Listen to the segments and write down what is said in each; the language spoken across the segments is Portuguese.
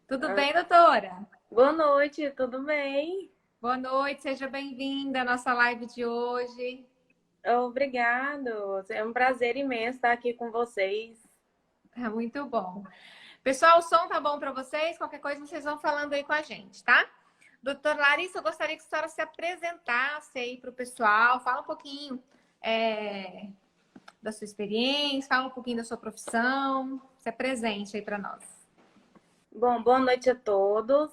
Tudo Ah, bem, doutora? boa noite, tudo bem? Boa noite, seja bem-vinda à nossa live de hoje. Obrigado. É um prazer imenso estar aqui com vocês. É muito bom. Pessoal, o som tá bom para vocês? Qualquer coisa vocês vão falando aí com a gente, tá? Doutora Larissa, eu gostaria que a senhora se apresentasse aí para o pessoal, fala um pouquinho da sua experiência, fala um pouquinho da sua profissão, se apresente aí para nós. Bom, boa noite a todos.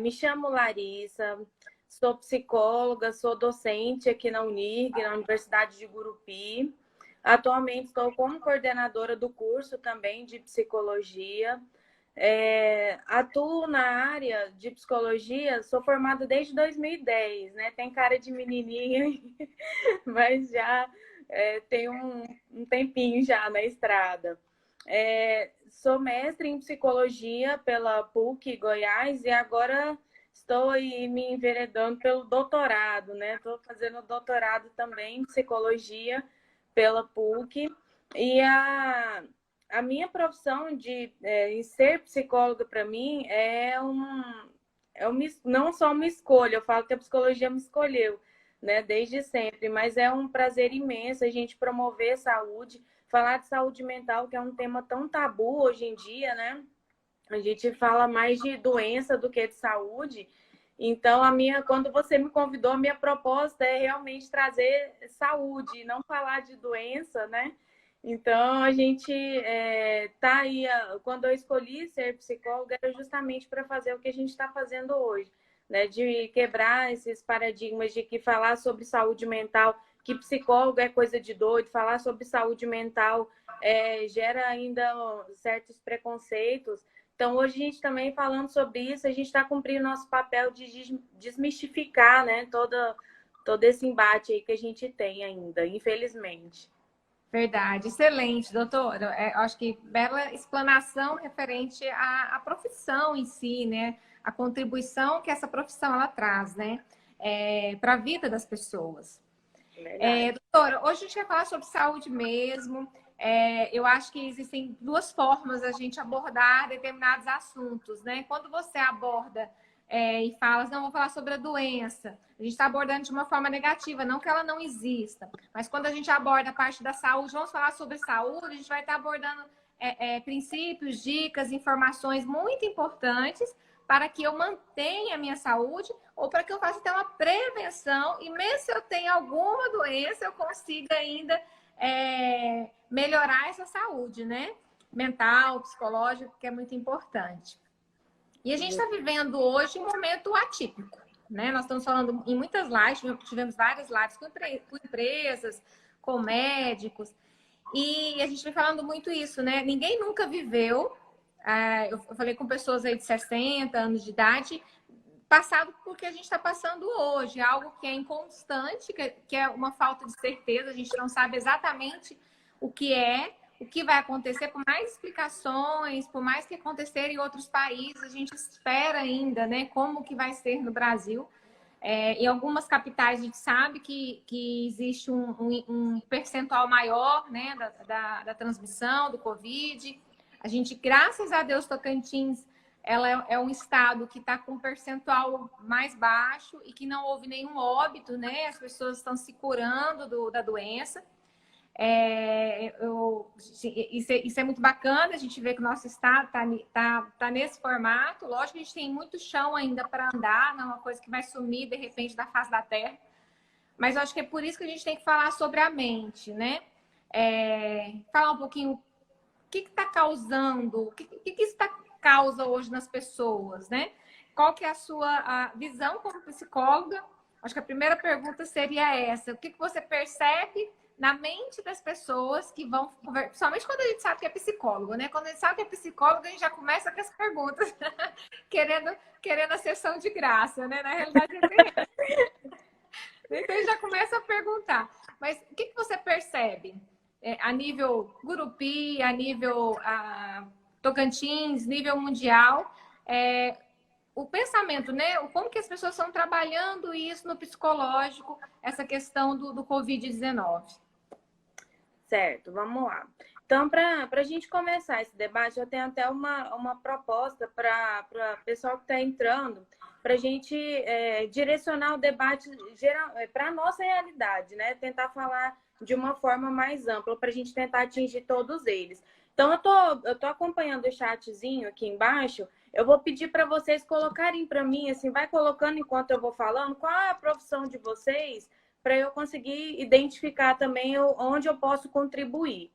Me chamo Larissa, sou psicóloga, sou docente aqui na UNIRG, na Universidade de Gurupi. Atualmente estou como coordenadora do curso também de psicologia. Atuo na área de psicologia, sou formada desde 2010, né? Tem cara de menininha, mas já tem um tempinho já na estrada. Sou mestre em psicologia pela PUC Goiás e agora estou aí me enveredando pelo doutorado, né? Estou fazendo doutorado também em psicologia pela PUC. E a minha profissão em ser psicóloga para mim não só uma escolha, eu falo que a psicologia me escolheu, né, desde sempre, mas é um prazer imenso a gente promover saúde, falar de saúde mental, que é um tema tão tabu hoje em dia, né? A gente fala mais de doença do que de saúde. Então, quando você me convidou, a minha proposta é realmente trazer saúde, não falar de doença, né? Então, a gente tá aí. Quando eu escolhi ser psicóloga, era justamente para fazer o que a gente está fazendo hoje, né? De quebrar esses paradigmas de que falar sobre saúde mental, que psicólogo é coisa de doido, falar sobre saúde mental gera ainda certos preconceitos. Então, hoje a gente também falando sobre isso, a gente está cumprindo nosso papel de desmistificar, né, todo esse embate aí que a gente tem ainda, infelizmente. Verdade, excelente, doutora. Acho que bela explanação referente à profissão em si, né? A contribuição que essa profissão ela traz, né? Para a vida das pessoas. Verdade. Doutora, hoje a gente vai falar sobre saúde mesmo. Eu acho que existem duas formas a gente abordar determinados assuntos, né? Quando você aborda e fala, não, vou falar sobre a doença, a gente está abordando de uma forma negativa, não que ela não exista, mas quando a gente aborda a parte da saúde, vamos falar sobre saúde, a gente vai estar abordando princípios, dicas, informações muito importantes para que eu mantenha a minha saúde ou para que eu faça até uma prevenção e mesmo se eu tenho alguma doença, eu consiga ainda melhorar essa saúde, né? Mental, psicológica, que é muito importante. E a gente está vivendo hoje um momento atípico, né? Nós estamos falando em muitas lives, tivemos várias lives com empresas, com médicos, e a gente vem falando muito isso, né? Ninguém nunca viveu. Eu falei com pessoas aí de 60 anos de idade, passado por que a gente está passando hoje, algo que é inconstante, que é uma falta de certeza, a gente não sabe exatamente o que é, o que vai acontecer, por mais explicações, por mais que acontecer em outros países, a gente espera ainda, né, como que vai ser no Brasil. Em algumas capitais a gente sabe que existe um percentual maior, né, da transmissão do Covid. A gente, graças a Deus, Tocantins, ela é um estado que está com um percentual mais baixo e que não houve nenhum óbito, né? As pessoas estão se curando da doença. Isso é muito bacana, a gente vê que o nosso estado tá nesse formato. Lógico que a gente tem muito chão ainda para andar, não é uma coisa que vai sumir de repente da face da terra. Mas eu acho que é por isso que a gente tem que falar sobre a mente, né? Falar um pouquinho o que está causando, o que isso causa hoje nas pessoas, né? Qual que é a visão como psicóloga? Acho que a primeira pergunta seria essa. O que você percebe na mente das pessoas que vão conversar, principalmente quando a gente sabe que é psicólogo, né? Quando a gente sabe que é psicólogo, a gente já começa com as perguntas, querendo a sessão de graça, né? Na realidade, então a gente já começa a perguntar. Mas o que você percebe a nível Gurupi, a nível Tocantins, nível mundial? O pensamento, né? Como que as pessoas estão trabalhando isso no psicológico, essa questão do Covid-19? Certo, vamos lá. Então, para a gente começar esse debate, eu tenho até uma proposta para o pessoal que está entrando, para a gente direcionar o debate para a nossa realidade, né? Tentar falar de uma forma mais ampla, para a gente tentar atingir todos eles. Então, eu tô acompanhando o chatzinho aqui embaixo. Eu vou pedir para vocês colocarem para mim, assim, vai colocando enquanto eu vou falando, qual é a profissão de vocês, para eu conseguir identificar também onde eu posso contribuir.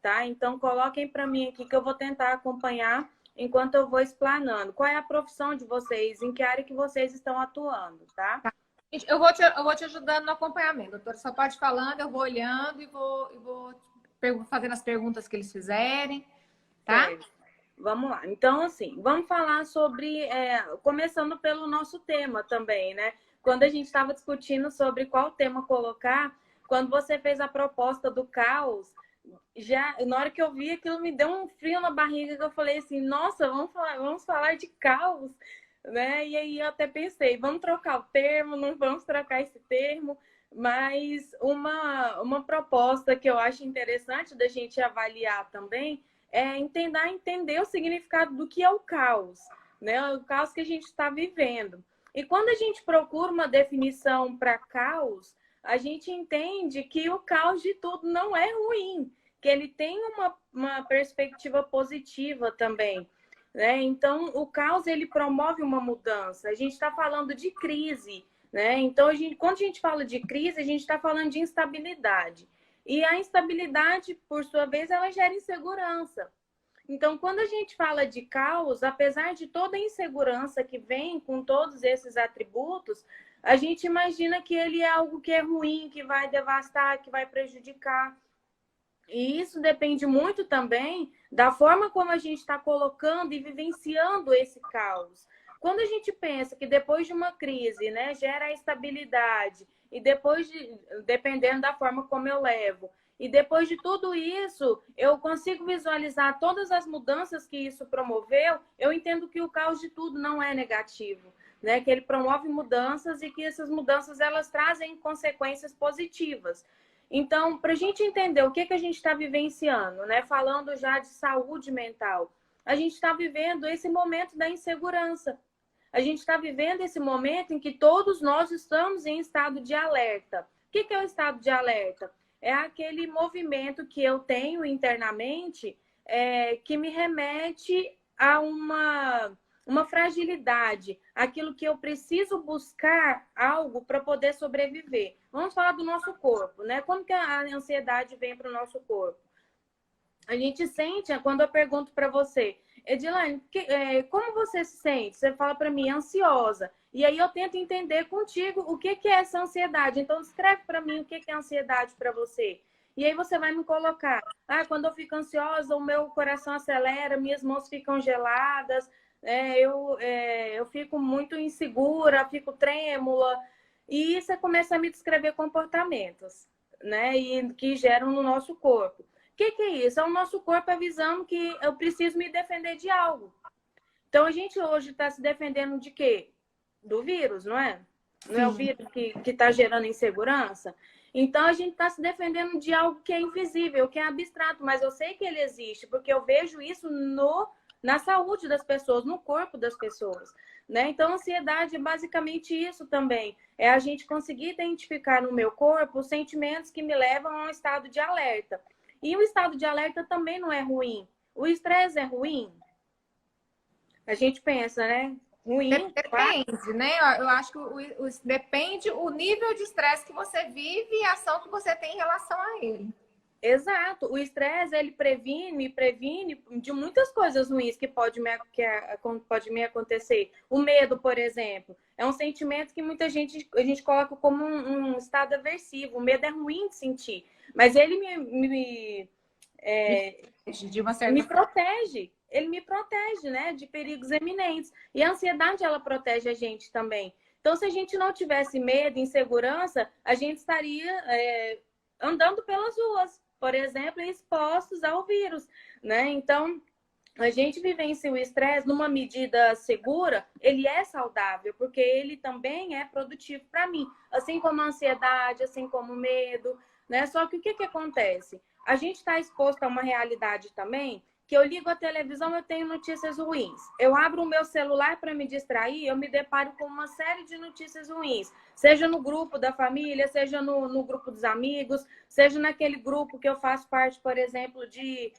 Tá? Então, coloquem para mim aqui que eu vou tentar acompanhar enquanto eu vou explanando. Qual é a profissão de vocês? Em que área que vocês estão atuando, tá? Eu vou te ajudando no acompanhamento, doutora. Só pode ir falando, eu vou olhando e vou fazendo as perguntas que eles fizerem, tá? Certo. Vamos lá. Então, assim, vamos falar sobre... começando pelo nosso tema também, né? Quando a gente estava discutindo sobre qual tema colocar, quando você fez a proposta do caos, já na hora que eu vi aquilo me deu um frio na barriga, que eu falei assim, nossa, vamos falar de caos, né? E aí eu até pensei, vamos trocar o termo, não vamos trocar esse termo, mas uma proposta que eu acho interessante da gente avaliar também é entender o significado do que é o caos, né? O caos que a gente está vivendo. E quando a gente procura uma definição para caos, a gente entende que o caos de tudo não é ruim, que ele tem uma perspectiva positiva também, né? Então, o caos, ele promove uma mudança. A gente está falando de crise, né? Então, quando a gente fala de crise, a gente está falando de instabilidade. E a instabilidade, por sua vez, ela gera insegurança. Então, quando a gente fala de caos, apesar de toda a insegurança que vem com todos esses atributos, a gente imagina que ele é algo que é ruim, que vai devastar, que vai prejudicar. E isso depende muito também da forma como a gente está colocando e vivenciando esse caos. Quando a gente pensa que depois de uma crise, né, gera a estabilidade, e dependendo da forma como eu levo, e depois de tudo isso, eu consigo visualizar todas as mudanças que isso promoveu, eu entendo que o caos de tudo não é negativo, né? Que ele promove mudanças e que essas mudanças elas trazem consequências positivas. Então, para a gente entender o que a gente está vivenciando, né? Falando já de saúde mental, a gente está vivendo esse momento da insegurança. A gente está vivendo esse momento em que todos nós estamos em estado de alerta. O que é o estado de alerta? É aquele movimento que eu tenho internamente que me remete a uma fragilidade, aquilo que eu preciso buscar algo para poder sobreviver. Vamos falar do nosso corpo, né? Como que a ansiedade vem para o nosso corpo? A gente sente, quando eu pergunto para você, Edilane, como você se sente? Você fala para mim, ansiosa. E aí eu tento entender contigo o que é essa ansiedade. Então, descreve para mim o que é ansiedade para você. E aí você vai me colocar, quando eu fico ansiosa, o meu coração acelera, minhas mãos ficam geladas, eu fico muito insegura, fico trêmula. E você começa a me descrever comportamentos, né? E que geram no nosso corpo. O que é isso? É o nosso corpo avisando que eu preciso me defender de algo. Então, a gente hoje está se defendendo de quê? Do vírus, não é? Não é o vírus que está gerando insegurança? Então, a gente está se defendendo de algo que é invisível, que é abstrato, mas eu sei que ele existe, porque eu vejo isso na saúde das pessoas, no corpo das pessoas, né? Então, a ansiedade é basicamente isso também. É a gente conseguir identificar no meu corpo os sentimentos que me levam a um estado de alerta. E o estado de alerta também não é ruim. O estresse é ruim? A gente pensa, né? Ruim. Depende, né? Eu acho que depende o nível de estresse que você vive e a ação que você tem em relação a ele. Exato. O estresse, ele previne de muitas coisas ruins que pode me acontecer. O medo, por exemplo, é um sentimento que a gente coloca como um estado aversivo. O medo é ruim de sentir, mas ele me protege. Ele me protege, né, de perigos eminentes. E a ansiedade, ela protege a gente também. Então, se a gente não tivesse medo, insegurança, a gente estaria andando pelas ruas, por exemplo, expostos ao vírus, né? Então, a gente vivencia o estresse numa medida segura, ele é saudável, porque ele também é produtivo para mim. Assim como a ansiedade, assim como o medo, né? Só que o que acontece? A gente está exposto a uma realidade também que eu ligo a televisão, eu tenho notícias ruins. Eu abro o meu celular para me distrair, eu me deparo com uma série de notícias ruins. Seja no grupo da família, seja no grupo dos amigos, seja naquele grupo que eu faço parte, por exemplo, de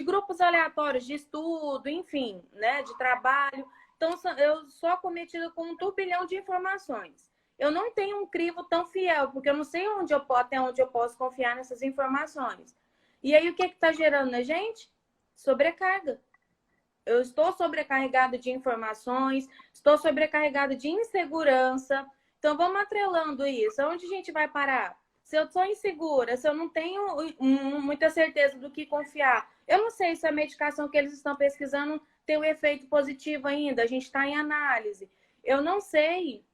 grupos aleatórios de estudo, enfim, né, de trabalho. Então, eu sou acometida com um turbilhão de informações. Eu não tenho um crivo tão fiel, porque eu não sei até onde eu posso confiar nessas informações. E aí, o que está gerando na gente? Sobrecarga. Eu estou sobrecarregada de informações, estou sobrecarregada de insegurança. Então, vamos atrelando isso. Onde a gente vai parar? Se eu sou insegura, se eu não tenho muita certeza do que confiar, eu não sei se a medicação que eles estão pesquisando tem um efeito positivo ainda. A gente está em análise. Eu não sei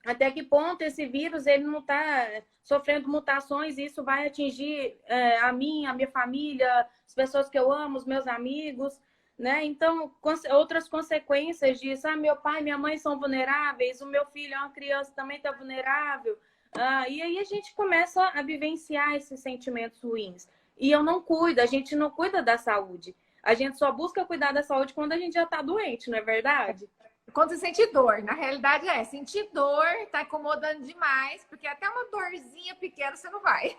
até que ponto esse vírus ele não está sofrendo mutações e isso vai atingir a mim, a minha família, as pessoas que eu amo, os meus amigos, né? Então, outras consequências disso, meu pai e minha mãe são vulneráveis, o meu filho é uma criança também está vulnerável, e aí a gente começa a vivenciar esses sentimentos ruins. E eu não cuido, a gente não cuida da saúde. A gente só busca cuidar da saúde quando a gente já está doente, não é verdade? Quando você sente dor, na realidade sentir dor, tá incomodando demais, porque até uma dorzinha pequena você não vai.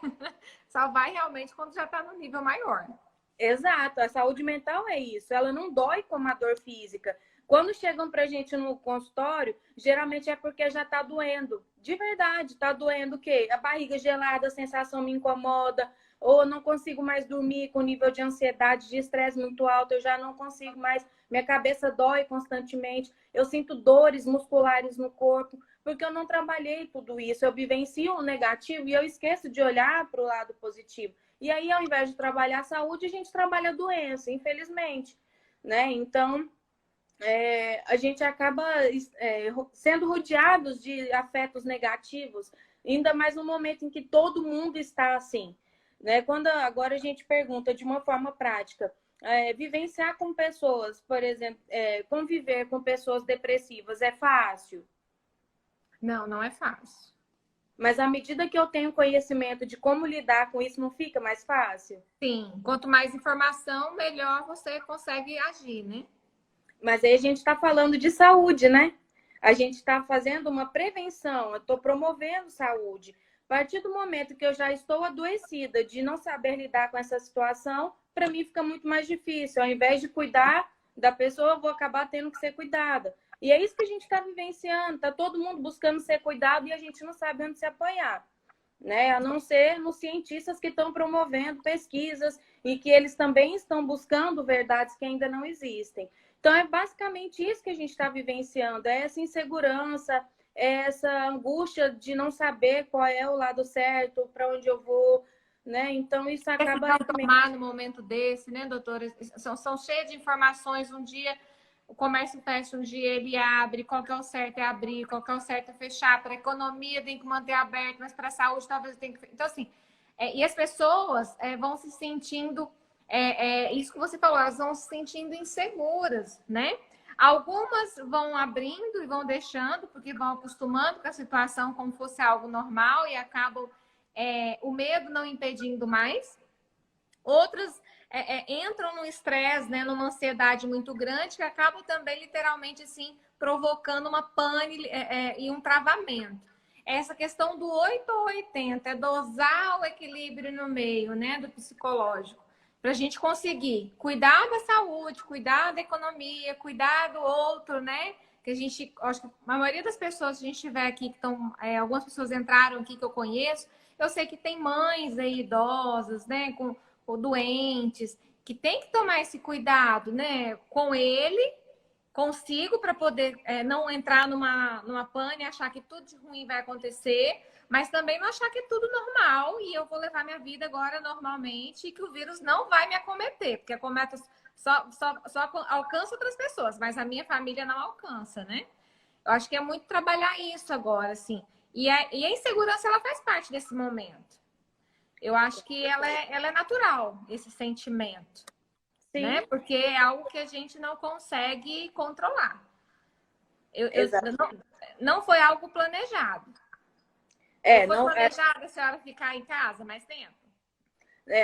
Só vai realmente quando já tá no nível maior. Exato, a saúde mental é isso, ela não dói como a dor física. Quando chegam pra gente no consultório, geralmente é porque já tá doendo. De verdade, tá doendo o quê? A barriga gelada, a sensação me incomoda, ou eu não consigo mais dormir com nível de ansiedade, de estresse muito alto, eu já não consigo mais, minha cabeça dói constantemente, eu sinto dores musculares no corpo, porque eu não trabalhei tudo isso, eu vivencio o negativo e eu esqueço de olhar para o lado positivo. E aí, ao invés de trabalhar a saúde, a gente trabalha a doença, infelizmente, né? Então, a gente acaba sendo rodeados de afetos negativos, ainda mais no momento em que todo mundo está assim, né? Quando agora a gente pergunta de uma forma prática, vivenciar com pessoas, por exemplo, conviver com pessoas depressivas é fácil? Não, não é fácil. Mas à medida que eu tenho conhecimento de como lidar com isso, não fica mais fácil? Sim, quanto mais informação, melhor você consegue agir, né? Mas aí a gente está falando de saúde, né? A gente está fazendo uma prevenção, eu estou promovendo saúde. A partir do momento que eu já estou adoecida de não saber lidar com essa situação, para mim fica muito mais difícil. Ao invés de cuidar da pessoa, eu vou acabar tendo que ser cuidada. E é isso que a gente está vivenciando. Está todo mundo buscando ser cuidado e a gente não sabe onde se apoiar, né? A não ser nos cientistas que estão promovendo pesquisas e que eles também estão buscando verdades que ainda não existem. Então, é basicamente isso que a gente está vivenciando, é essa insegurança, é essa angústia de não saber qual é o lado certo, para onde eu vou, né? Então, isso acaba... tomar no momento desse, né, doutora? São cheias de informações. Um dia o comércio fecha, um dia ele abre. Qual que é o certo é abrir, qual que é o certo é fechar. Para a economia tem que manter aberto, mas para a saúde talvez tenha que... Então, assim, e as pessoas vão se sentindo... isso que você falou, elas vão se sentindo inseguras, né? Algumas vão abrindo e vão deixando, porque vão acostumando com a situação como fosse algo normal e acabam o medo não impedindo mais. Outras entram num estresse, né, numa ansiedade muito grande, que acabam também, literalmente, assim, provocando uma pane e um travamento. Essa questão do 8 ou 80 é dosar o equilíbrio no meio, né, do psicológico, para a gente conseguir cuidar da saúde, cuidar da economia, cuidar do outro, né? Que a gente, acho que a maioria das pessoas que a gente tiver aqui, que estão, algumas pessoas entraram aqui que eu conheço, eu sei que tem mães aí idosas, né, ou doentes, que tem que tomar esse cuidado, né, com ele, consigo, para poder não entrar numa pane e achar que tudo de ruim vai acontecer, mas também não achar que é tudo normal e eu vou levar minha vida agora normalmente e que o vírus não vai me acometer, porque acomete só alcança outras pessoas, mas a minha família não alcança, né? Eu acho que é muito trabalhar isso agora, assim. E a insegurança, ela faz parte desse momento. Eu acho que ela é natural, esse sentimento. Sim, Né? Porque é algo que a gente não consegue controlar. Não foi algo planejado. Não foi Não, planejada a senhora ficar em casa mais tempo?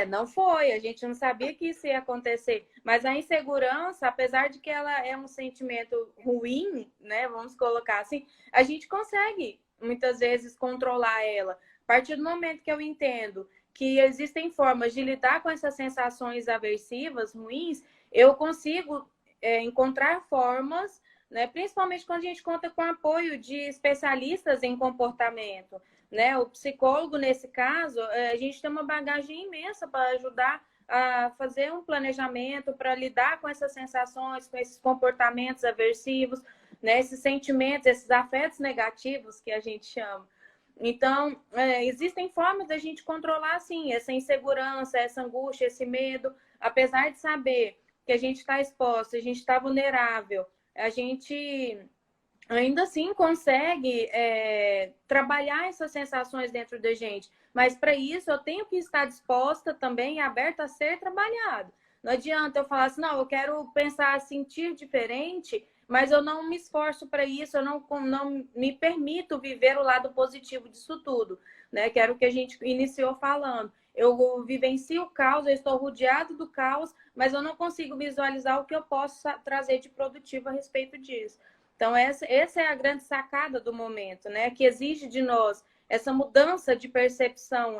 não foi, a gente não sabia que isso ia acontecer. Mas a insegurança, apesar de que ela é um sentimento ruim, né? Vamos colocar assim, a gente consegue muitas vezes controlar ela. A partir do momento que eu entendo que existem formas de lidar com essas sensações aversivas, ruins, eu consigo encontrar formas, né? Principalmente quando a gente conta com o apoio de especialistas em comportamento. Né? O psicólogo, nesse caso, a gente tem uma bagagem imensa para ajudar a fazer um planejamento, para lidar com essas sensações, com esses comportamentos aversivos, né? Esses sentimentos, esses afetos negativos que a gente chama. Então, existem formas da gente controlar, sim, essa insegurança, essa angústia, esse medo, apesar de saber que a gente está exposto, a gente está vulnerável, a gente ainda assim consegue trabalhar essas sensações dentro da gente. Mas para isso eu tenho que estar disposta também, aberta a ser trabalhado. Não adianta eu falar assim, não, eu quero pensar, sentir diferente, mas eu não me esforço para isso, eu não me permito viver o lado positivo disso tudo, né? Que era o que a gente iniciou falando. Eu vivencio o caos, eu estou rodeado do caos, mas eu não consigo visualizar o que eu posso trazer de produtivo a respeito disso. Então, essa é a grande sacada do momento, né? Que exige de nós essa mudança de percepção,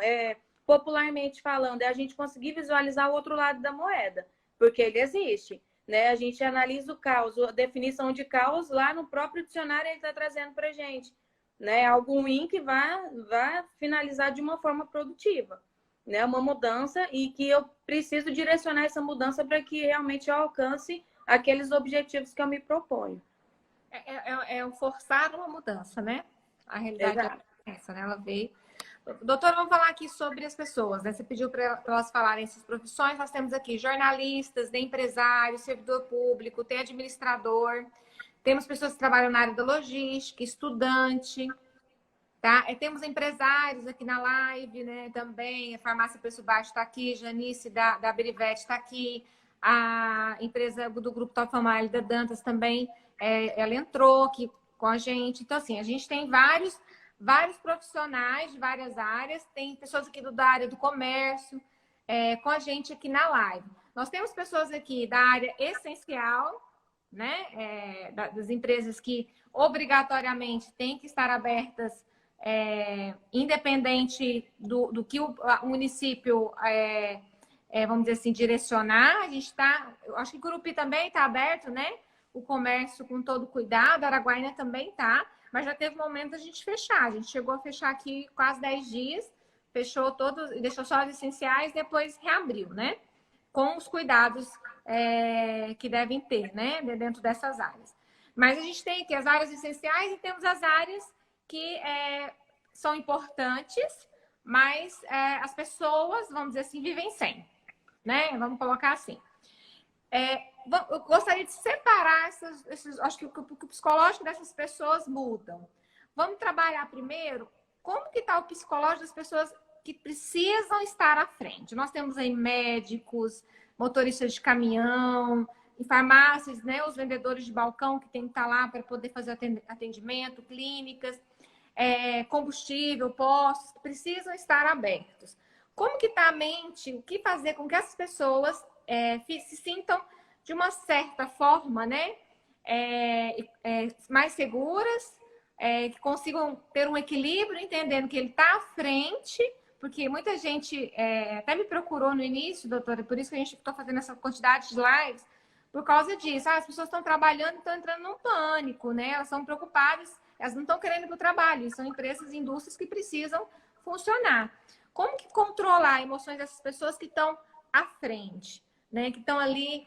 popularmente falando, é a gente conseguir visualizar o outro lado da moeda, porque ele existe, né? A gente analisa o caos, a definição de caos lá no próprio dicionário ele está trazendo para a gente, né? Algo ruim que vai finalizar de uma forma produtiva, né? Uma mudança e que eu preciso direcionar essa mudança para que realmente eu alcance aqueles objetivos que eu me proponho. É forçar uma mudança, né? A realidade Exato. é essa, né? Ela veio. Doutora, vamos falar aqui sobre as pessoas, né? Você pediu para elas falarem essas profissões. Nós temos aqui jornalistas, tem empresário, servidor público, tem administrador, temos pessoas que trabalham na área da logística, estudante, tá? Temos empresários aqui na live, né? Também, a Farmácia Preço Baixo está aqui, Janice da Berivete está aqui, a empresa do Grupo Top Family da Dantas também, ela entrou aqui com a gente. Então, assim, a gente tem vários profissionais de várias áreas, tem pessoas aqui da área do comércio, com a gente aqui na live. Nós temos pessoas aqui da área essencial, né? Das empresas que obrigatoriamente têm que estar abertas, independente do que o município, vamos dizer assim, direcionar. A gente está, eu acho que Gurupi também está aberto, né? O comércio com todo cuidado, Araguaína também está, mas já teve momento da gente fechar. A gente chegou a fechar aqui quase 10 dias, fechou todos, deixou só os essenciais, depois reabriu, né? Com os cuidados que devem ter, né? Dentro dessas áreas. Mas a gente tem aqui as áreas essenciais e temos as áreas que são importantes, mas as pessoas, vamos dizer assim, vivem sem, né? Vamos colocar assim. Eu gostaria de separar acho que o psicológico dessas pessoas mudam. Vamos trabalhar primeiro como que está o psicológico das pessoas que precisam estar à frente. Nós temos aí médicos, motoristas de caminhão, em farmácias, né, os vendedores de balcão que tem que estar lá para poder fazer atendimento, clínicas, combustível, postos, que precisam estar abertos. Como que está a mente? O que fazer com que essas pessoas se sintam de uma certa forma, né, mais seguras, que consigam ter um equilíbrio, entendendo que ele está à frente, porque muita gente até me procurou no início, doutora, por isso que a gente está fazendo essa quantidade de lives, por causa disso. As pessoas estão trabalhando e estão entrando num pânico, né? Elas são preocupadas, elas não estão querendo ir para o trabalho, são empresas e indústrias que precisam funcionar. Como que controlar emoções dessas pessoas que estão à frente, né? Que estão ali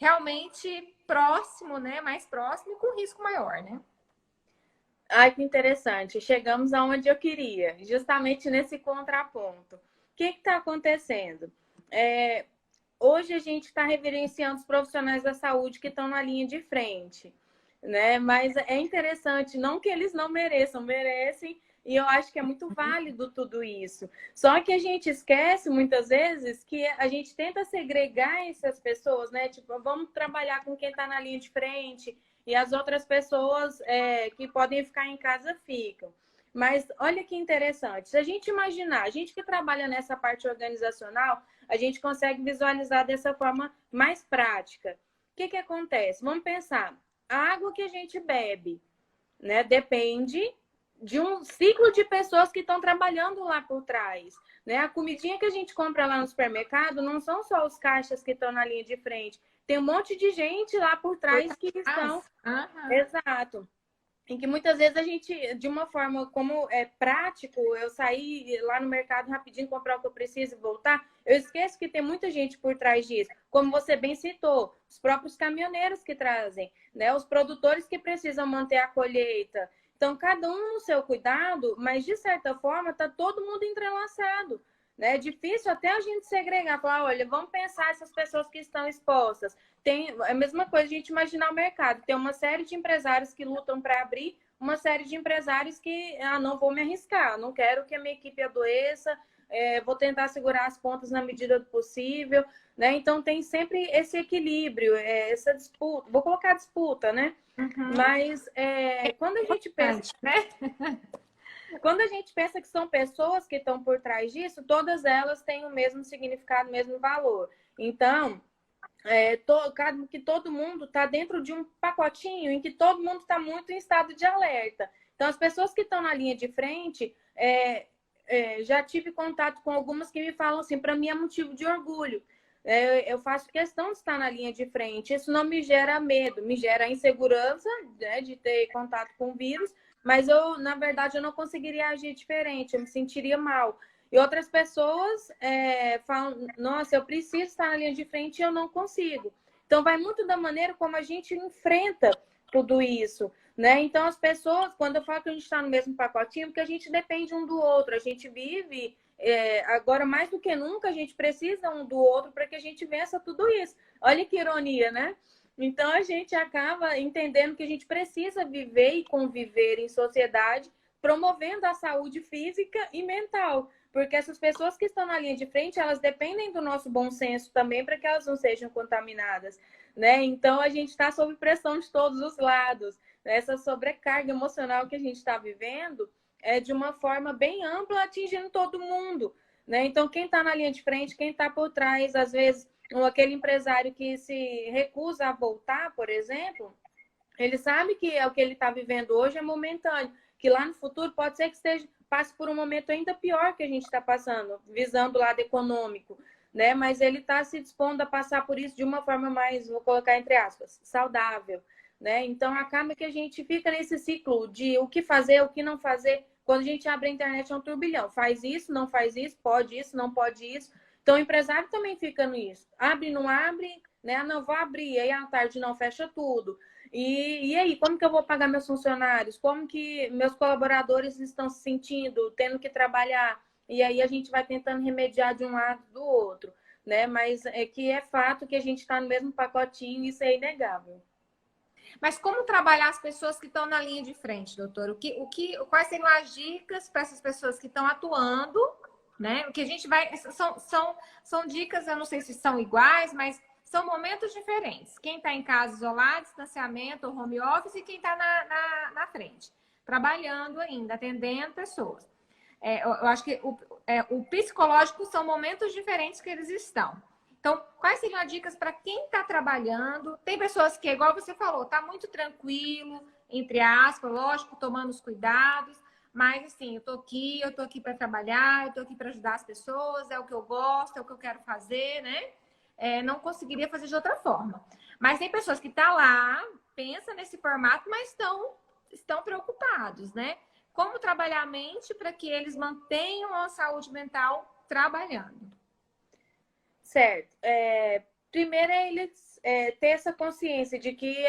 realmente próximo, né? Mais próximo e com risco maior, né? Ai, que interessante. Chegamos aonde eu queria, justamente nesse contraponto. O que está acontecendo? Hoje a gente está reverenciando os profissionais da saúde que estão na linha de frente, né? Mas é interessante, não que eles não mereçam, merecem, e eu acho que é muito válido tudo isso. Só que a gente esquece muitas vezes que a gente tenta segregar essas pessoas, né? Tipo, vamos trabalhar com quem está na linha de frente e as outras pessoas que podem ficar em casa ficam. Mas olha que interessante. Se a gente imaginar, a gente que trabalha nessa parte organizacional, a gente consegue visualizar dessa forma mais prática. O que que acontece? Vamos pensar. A água que a gente bebe, né, depende de um ciclo de pessoas que estão trabalhando lá por trás, né? A comidinha que a gente compra lá no supermercado não são só os caixas que estão na linha de frente. Tem um monte de gente lá por trás que estão... Exato. Em que muitas vezes a gente, de uma forma como é prático, eu sair lá no mercado rapidinho, comprar o que eu preciso e voltar, eu esqueço que tem muita gente por trás disso. Como você bem citou, os próprios caminhoneiros que trazem, né? Os produtores que precisam manter a colheita. Então, cada um no seu cuidado, mas de certa forma está todo mundo entrelaçado. Né? É difícil até a gente segregar, falar, olha, vamos pensar essas pessoas que estão expostas. Tem a mesma coisa a gente imaginar o mercado. Tem uma série de empresários que lutam para abrir, uma série de empresários que não vou me arriscar, não quero que a minha equipe adoeça, vou tentar segurar as pontas na medida do possível, né? Então tem sempre esse equilíbrio, essa disputa, vou colocar disputa, né? Uhum. Mas quando a gente pensa, né? Quando a gente pensa que são pessoas que estão por trás disso, todas elas têm o mesmo significado, o mesmo valor. Então, que todo mundo está dentro de um pacotinho em que todo mundo está muito em estado de alerta. Então, as pessoas que estão na linha de frente, já tive contato com algumas que me falam assim, para mim é motivo de orgulho. Eu faço questão de estar na linha de frente. Isso não me gera medo, me gera insegurança, né, de ter contato com o vírus, mas na verdade, eu não conseguiria agir diferente, eu me sentiria mal. E outras pessoas falam, nossa, eu preciso estar na linha de frente e eu não consigo. Então, vai muito da maneira como a gente enfrenta tudo isso, né? Então, as pessoas, quando eu falo que a gente está no mesmo pacotinho, porque a gente depende um do outro, a gente vive, agora mais do que nunca, a gente precisa um do outro para que a gente vença tudo isso. Olha que ironia, né? Então, a gente acaba entendendo que a gente precisa viver e conviver em sociedade, promovendo a saúde física e mental. Porque essas pessoas que estão na linha de frente, elas dependem do nosso bom senso também para que elas não sejam contaminadas, né? Então, a gente está sob pressão de todos os lados. Essa sobrecarga emocional que a gente está vivendo é de uma forma bem ampla, atingindo todo mundo, né? Então, quem está na linha de frente, quem está por trás, às vezes, aquele empresário que se recusa a voltar, por exemplo, ele sabe que o que ele está vivendo hoje é momentâneo, que lá no futuro pode ser que passe por um momento ainda pior que a gente está passando, visando o lado econômico, né? Mas ele está se dispondo a passar por isso de uma forma mais, vou colocar entre aspas, saudável, né? Então acaba que a gente fica nesse ciclo de o que fazer, o que não fazer. Quando a gente abre a internet é um turbilhão, faz isso, não faz isso, não pode isso. Então o empresário também fica nisso, abre, não abre, né? Não vou abrir, aí à tarde não fecha tudo. E aí, como que eu vou pagar meus funcionários? Como que meus colaboradores estão se sentindo, tendo que trabalhar? E aí a gente vai tentando remediar de um lado do outro, né? Mas é fato que a gente está no mesmo pacotinho, isso é inegável. Mas como trabalhar as pessoas que estão na linha de frente, doutor? Quais seriam as dicas para essas pessoas que estão atuando, né? O que a gente vai. São dicas, eu não sei se são iguais, mas são momentos diferentes. Quem está em casa isolado, distanciamento ou home office, e quem está na frente, trabalhando ainda, atendendo pessoas. Eu acho que o psicológico são momentos diferentes que eles estão. Então, quais seriam as dicas para quem está trabalhando? Tem pessoas que, igual você falou, está muito tranquilo, entre aspas, lógico, tomando os cuidados, mas assim, eu tô aqui para trabalhar, eu tô aqui para ajudar as pessoas, é o que eu gosto, é o que eu quero fazer, né? Não conseguiria fazer de outra forma. Mas tem pessoas que estão lá, pensa nesse formato, mas estão preocupados, né? Como trabalhar a mente para que eles mantenham a saúde mental trabalhando? Certo. Primeiro é ele ter essa consciência de que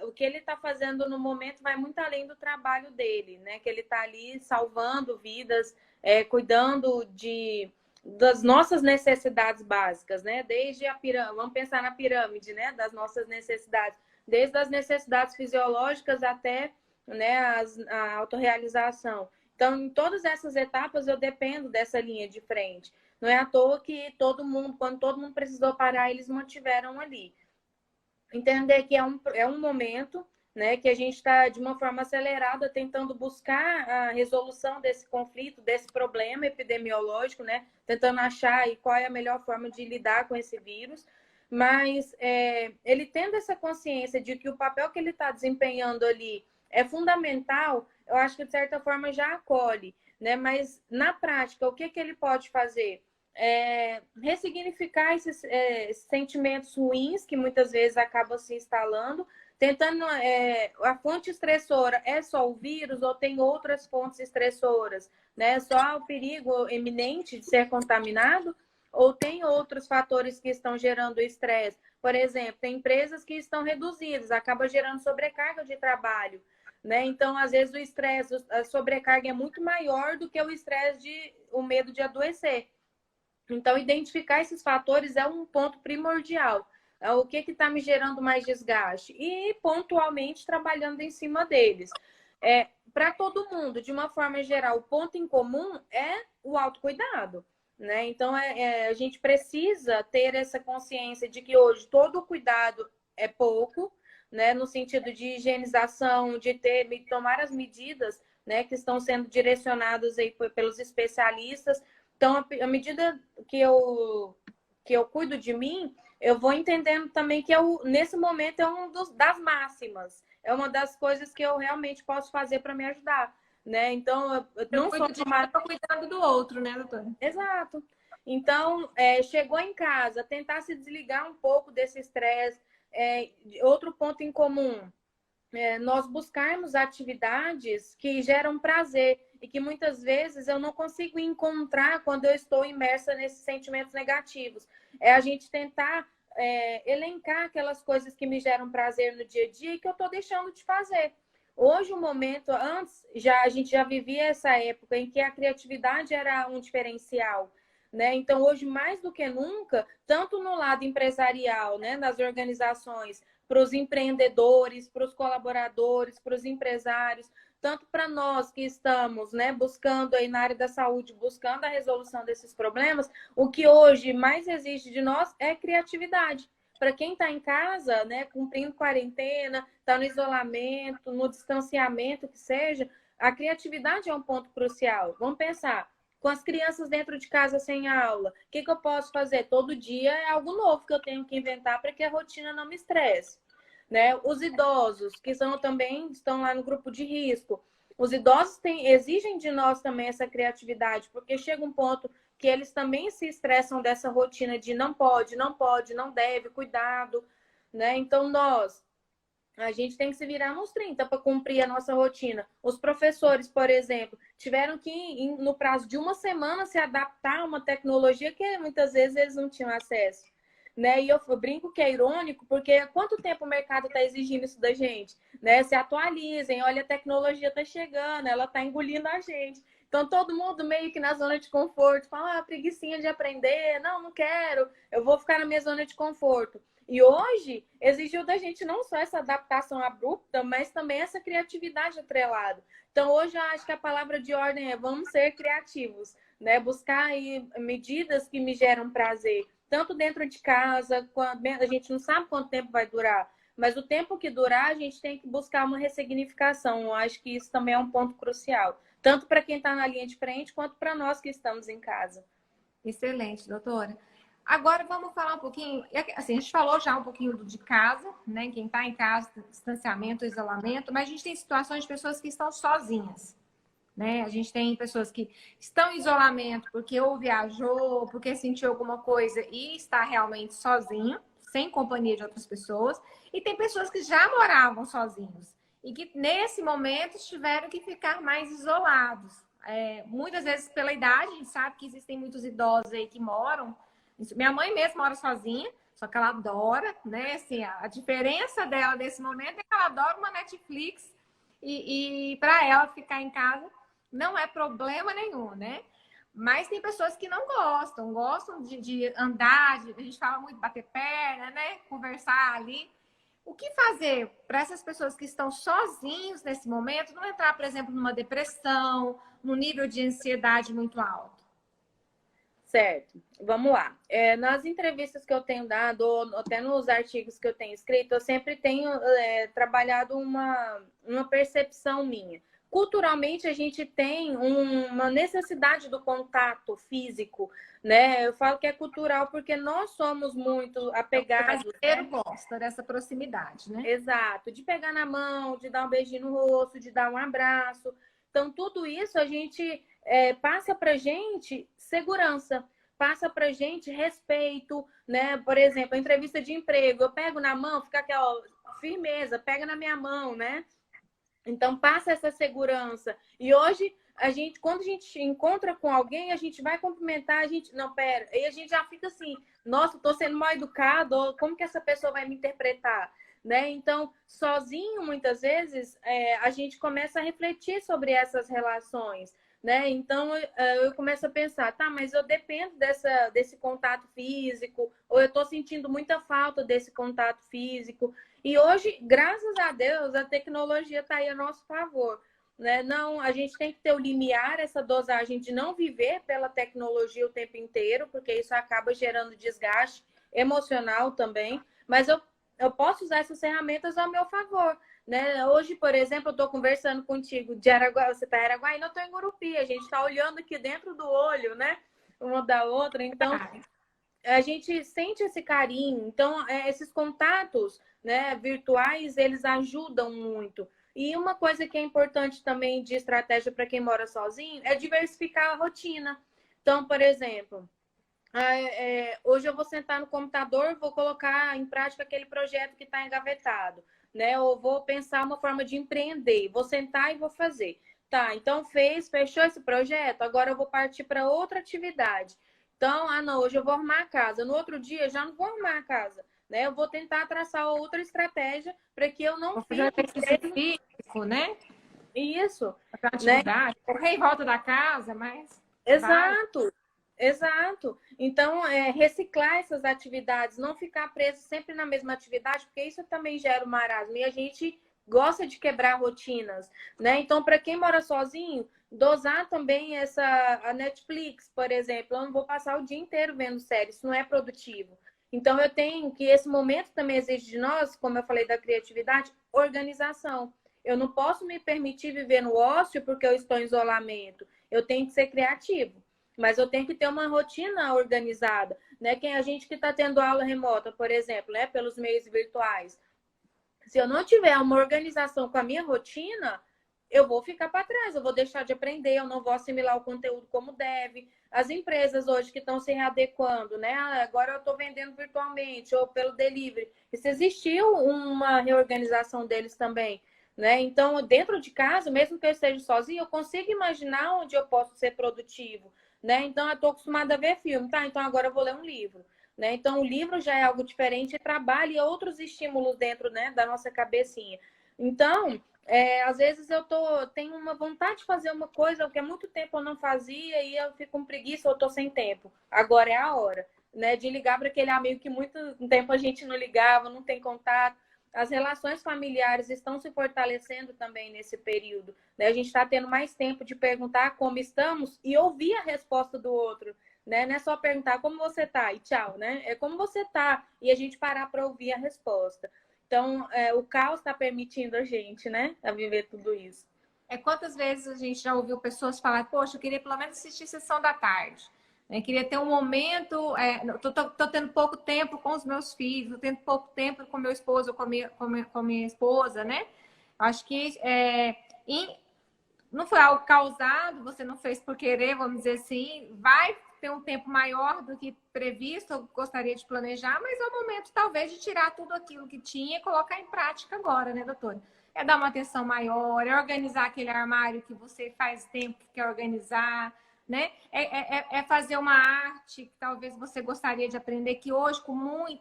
o que ele está fazendo no momento vai muito além do trabalho dele, né? Que ele está ali salvando vidas, cuidando das nossas necessidades básicas, né? Desde a pirâmide, vamos pensar na pirâmide, né? Das nossas necessidades, desde as necessidades fisiológicas até, né, a autorrealização. Então, em todas essas etapas, eu dependo dessa linha de frente. Não é à toa que quando todo mundo precisou parar, eles mantiveram ali. Entender que é um momento, né? Que a gente está, de uma forma acelerada, tentando buscar a resolução desse conflito, desse problema epidemiológico, né? Tentando achar aí qual é a melhor forma de lidar com esse vírus. Mas ele tendo essa consciência de que o papel que ele está desempenhando ali é fundamental, eu acho que, de certa forma, já acolhe, né? Mas, na prática, o que ele pode fazer? Ressignificar esses sentimentos ruins que muitas vezes acabam se instalando, tentando... a fonte estressora é só o vírus ou tem outras fontes estressoras? Né? Só o perigo iminente de ser contaminado? Ou tem outros fatores que estão gerando estresse? Por exemplo, tem empresas que estão reduzidas, acaba gerando sobrecarga de trabalho. Né? Então, às vezes, o estresse, a sobrecarga é muito maior do que o estresse o medo de adoecer. Então, identificar esses fatores é um ponto primordial. O que está me gerando mais desgaste? E, pontualmente, trabalhando em cima deles. Para todo mundo, de uma forma geral, o ponto em comum é o autocuidado. Né? Então, a gente precisa ter essa consciência de que hoje todo o cuidado é pouco, né? No sentido de higienização, de tomar as medidas, né, que estão sendo direcionadas aí pelos especialistas. Então, à medida que eu cuido de mim, eu vou entendendo também que nesse momento é das máximas. É uma das coisas que eu realmente posso fazer para me ajudar. Né? Então, eu não sou estou cuidando do outro, né, doutora? Exato. Então, chegou em casa, tentar se desligar um pouco desse estresse. Outro ponto em comum, nós buscarmos atividades que geram prazer e que muitas vezes eu não consigo encontrar quando eu estou imersa nesses sentimentos negativos. É a gente tentar elencar aquelas coisas que me geram prazer no dia a dia e que eu estou deixando de fazer. Hoje, o momento, antes, a gente já vivia essa época em que a criatividade era um diferencial. Né? Então, hoje, mais do que nunca, tanto no lado empresarial, né, das organizações, para os empreendedores, para os colaboradores, para os empresários, tanto para nós que estamos, né, buscando aí na área da saúde, buscando a resolução desses problemas, o que hoje mais exige de nós é criatividade. Para quem está em casa, né, cumprindo quarentena, está no isolamento, no distanciamento que seja, a criatividade é um ponto crucial. Vamos pensar, com as crianças dentro de casa sem aula, o que eu posso fazer? Todo dia é algo novo que eu tenho que inventar para que a rotina não me estresse. Né? Os idosos, que também estão lá no grupo de risco, os idosos exigem de nós também essa criatividade, porque chega um ponto que eles também se estressam dessa rotina de não pode, não deve, cuidado. Né? Então, a gente tem que se virar nos 30 para cumprir a nossa rotina. Os professores, por exemplo, tiveram que, no prazo de uma semana, se adaptar a uma tecnologia que muitas vezes eles não tinham acesso. Né? E eu brinco que é irônico, porque há quanto tempo o mercado está exigindo isso da gente? Né? Se atualizem, olha, a tecnologia está chegando, ela está engolindo a gente. Então, todo mundo meio que na zona de conforto, fala, preguicinha de aprender, não quero, eu vou ficar na minha zona de conforto. E hoje exigiu da gente não só essa adaptação abrupta, mas também essa criatividade atrelada. Então, hoje eu acho que a palavra de ordem é vamos ser criativos, né? Buscar aí medidas que me geram prazer, tanto dentro de casa, a gente não sabe quanto tempo vai durar, mas o tempo que durar, a gente tem que buscar uma ressignificação. Eu acho que isso também é um ponto crucial, tanto para quem está na linha de frente, quanto para nós que estamos em casa. Excelente, doutora. Agora vamos falar um pouquinho, assim, a gente falou já um pouquinho do de casa, né? Quem está em casa, distanciamento, isolamento, mas a gente tem situações de pessoas que estão sozinhas, né? A gente tem pessoas que estão em isolamento porque ou viajou, porque sentiu alguma coisa e está realmente sozinho, sem companhia de outras pessoas, e tem pessoas que já moravam sozinhos e que nesse momento tiveram que ficar mais isolados. Muitas vezes pela idade, a gente sabe que existem muitos idosos aí que moram. Minha mãe mesmo mora sozinha, só que ela adora, né? Assim, a diferença dela nesse momento é que ela adora uma Netflix e para ela ficar em casa não é problema nenhum, né? Mas tem pessoas que não gostam de andar, a gente fala muito bater perna, né? Conversar ali. O que fazer para essas pessoas que estão sozinhos nesse momento não entrar, por exemplo, numa depressão, num nível de ansiedade muito alto? Certo, vamos lá. Nas entrevistas que eu tenho dado, ou até nos artigos que eu tenho escrito, eu sempre tenho trabalhado uma percepção minha. Culturalmente, a gente tem uma necessidade do contato físico, né? Eu falo que é cultural porque nós somos muito apegados. O brasileiro gosta dessa proximidade, né? Exato, de pegar na mão, de dar um beijinho no rosto, de dar um abraço. Então, tudo isso a gente passa para gente segurança, passa para gente respeito, né? Por exemplo, a entrevista de emprego, eu pego na mão, fica aquela firmeza, pega na minha mão, né? Então, passa essa segurança. E hoje, quando a gente encontra com alguém, a gente vai cumprimentar, a gente, não, pera, aí a gente já fica assim, nossa, estou sendo mal educado, como que essa pessoa vai me interpretar? Né? Então, sozinho, muitas vezes, a gente começa a refletir sobre essas relações. Né? Então, eu começo a pensar, tá, mas eu dependo desse contato físico, ou eu estou sentindo muita falta desse contato físico. E hoje, graças a Deus, a tecnologia está aí a nosso favor. Né? Não, a gente tem que ter o limiar, essa dosagem de não viver pela tecnologia o tempo inteiro, porque isso acaba gerando desgaste emocional também. Mas eu posso usar essas ferramentas ao meu favor. Né? Hoje, por exemplo, eu estou conversando contigo de Araguaína, você está em Araguaína, eu estou em Gurupi, a gente está olhando aqui dentro do olho, né? Uma da outra, então a gente sente esse carinho. Então, esses contatos, né, virtuais, eles ajudam muito. E uma coisa que é importante também de estratégia para quem mora sozinho é diversificar a rotina. Então, por exemplo, hoje eu vou sentar no computador, vou colocar em prática aquele projeto que está engavetado, né? Ou vou pensar uma forma de empreender, vou sentar e vou fazer. Tá, então fechou esse projeto, agora eu vou partir para outra atividade. Então, não, hoje eu vou arrumar a casa, no outro dia já não vou arrumar a casa, né? Eu vou tentar traçar outra estratégia para que eu não fique exercício físico, né? Isso, atividade, né? Correr em volta da casa, mas exato. Vai. Exato. Então, reciclar essas atividades, não ficar preso sempre na mesma atividade, porque isso também gera um marasmo. E a gente gosta de quebrar rotinas, né? Então, para quem mora sozinho, dosar também a Netflix, por exemplo. Eu não vou passar o dia inteiro vendo séries, isso não é produtivo. Então, eu tenho que esse momento também exige de nós, como eu falei da criatividade, organização. Eu não posso me permitir viver no ócio porque eu estou em isolamento. Eu tenho que ser criativo. Mas eu tenho que ter uma rotina organizada, né? Quem a gente que está tendo aula remota, por exemplo, né? Pelos meios virtuais. Se eu não tiver uma organização com a minha rotina, eu vou ficar para trás, eu vou deixar de aprender, eu não vou assimilar o conteúdo como deve. As empresas hoje que estão se readequando, né? Agora eu estou vendendo virtualmente ou pelo delivery. Isso existiu uma reorganização deles também. Né? Então, dentro de casa, mesmo que eu esteja sozinha, eu consigo imaginar onde eu posso ser produtivo. Né? Então, eu estou acostumada a ver filme, tá? Então, agora eu vou ler um livro. Né? Então, o livro já é algo diferente, trabalho e outros estímulos dentro, né, da nossa cabecinha. Então, às vezes eu tenho uma vontade de fazer uma coisa que há muito tempo eu não fazia e eu fico com preguiça ou estou sem tempo. Agora é a hora, né, de ligar para aquele amigo que muito tempo a gente não ligava, não tem contato. As relações familiares estão se fortalecendo também nesse período. Né? A gente está tendo mais tempo de perguntar como estamos e ouvir a resposta do outro. Né? Não é só perguntar como você está e tchau. Né? É como você está e a gente parar para ouvir a resposta. Então, o caos está permitindo a gente, né, a viver tudo isso. Quantas vezes a gente já ouviu pessoas falar, poxa, eu queria pelo menos assistir sessão da tarde. Queria ter um momento, tô tendo pouco tempo com os meus filhos, tô tendo pouco tempo com meu esposo, com minha esposa, né? Acho que não foi algo causado, você não fez por querer, vamos dizer assim, vai ter um tempo maior do que previsto, eu gostaria de planejar, mas é o momento, talvez, de tirar tudo aquilo que tinha e colocar em prática agora, né, doutora? É dar uma atenção maior, é organizar aquele armário que você faz tempo que quer organizar, né? É fazer uma arte que talvez você gostaria de aprender, que hoje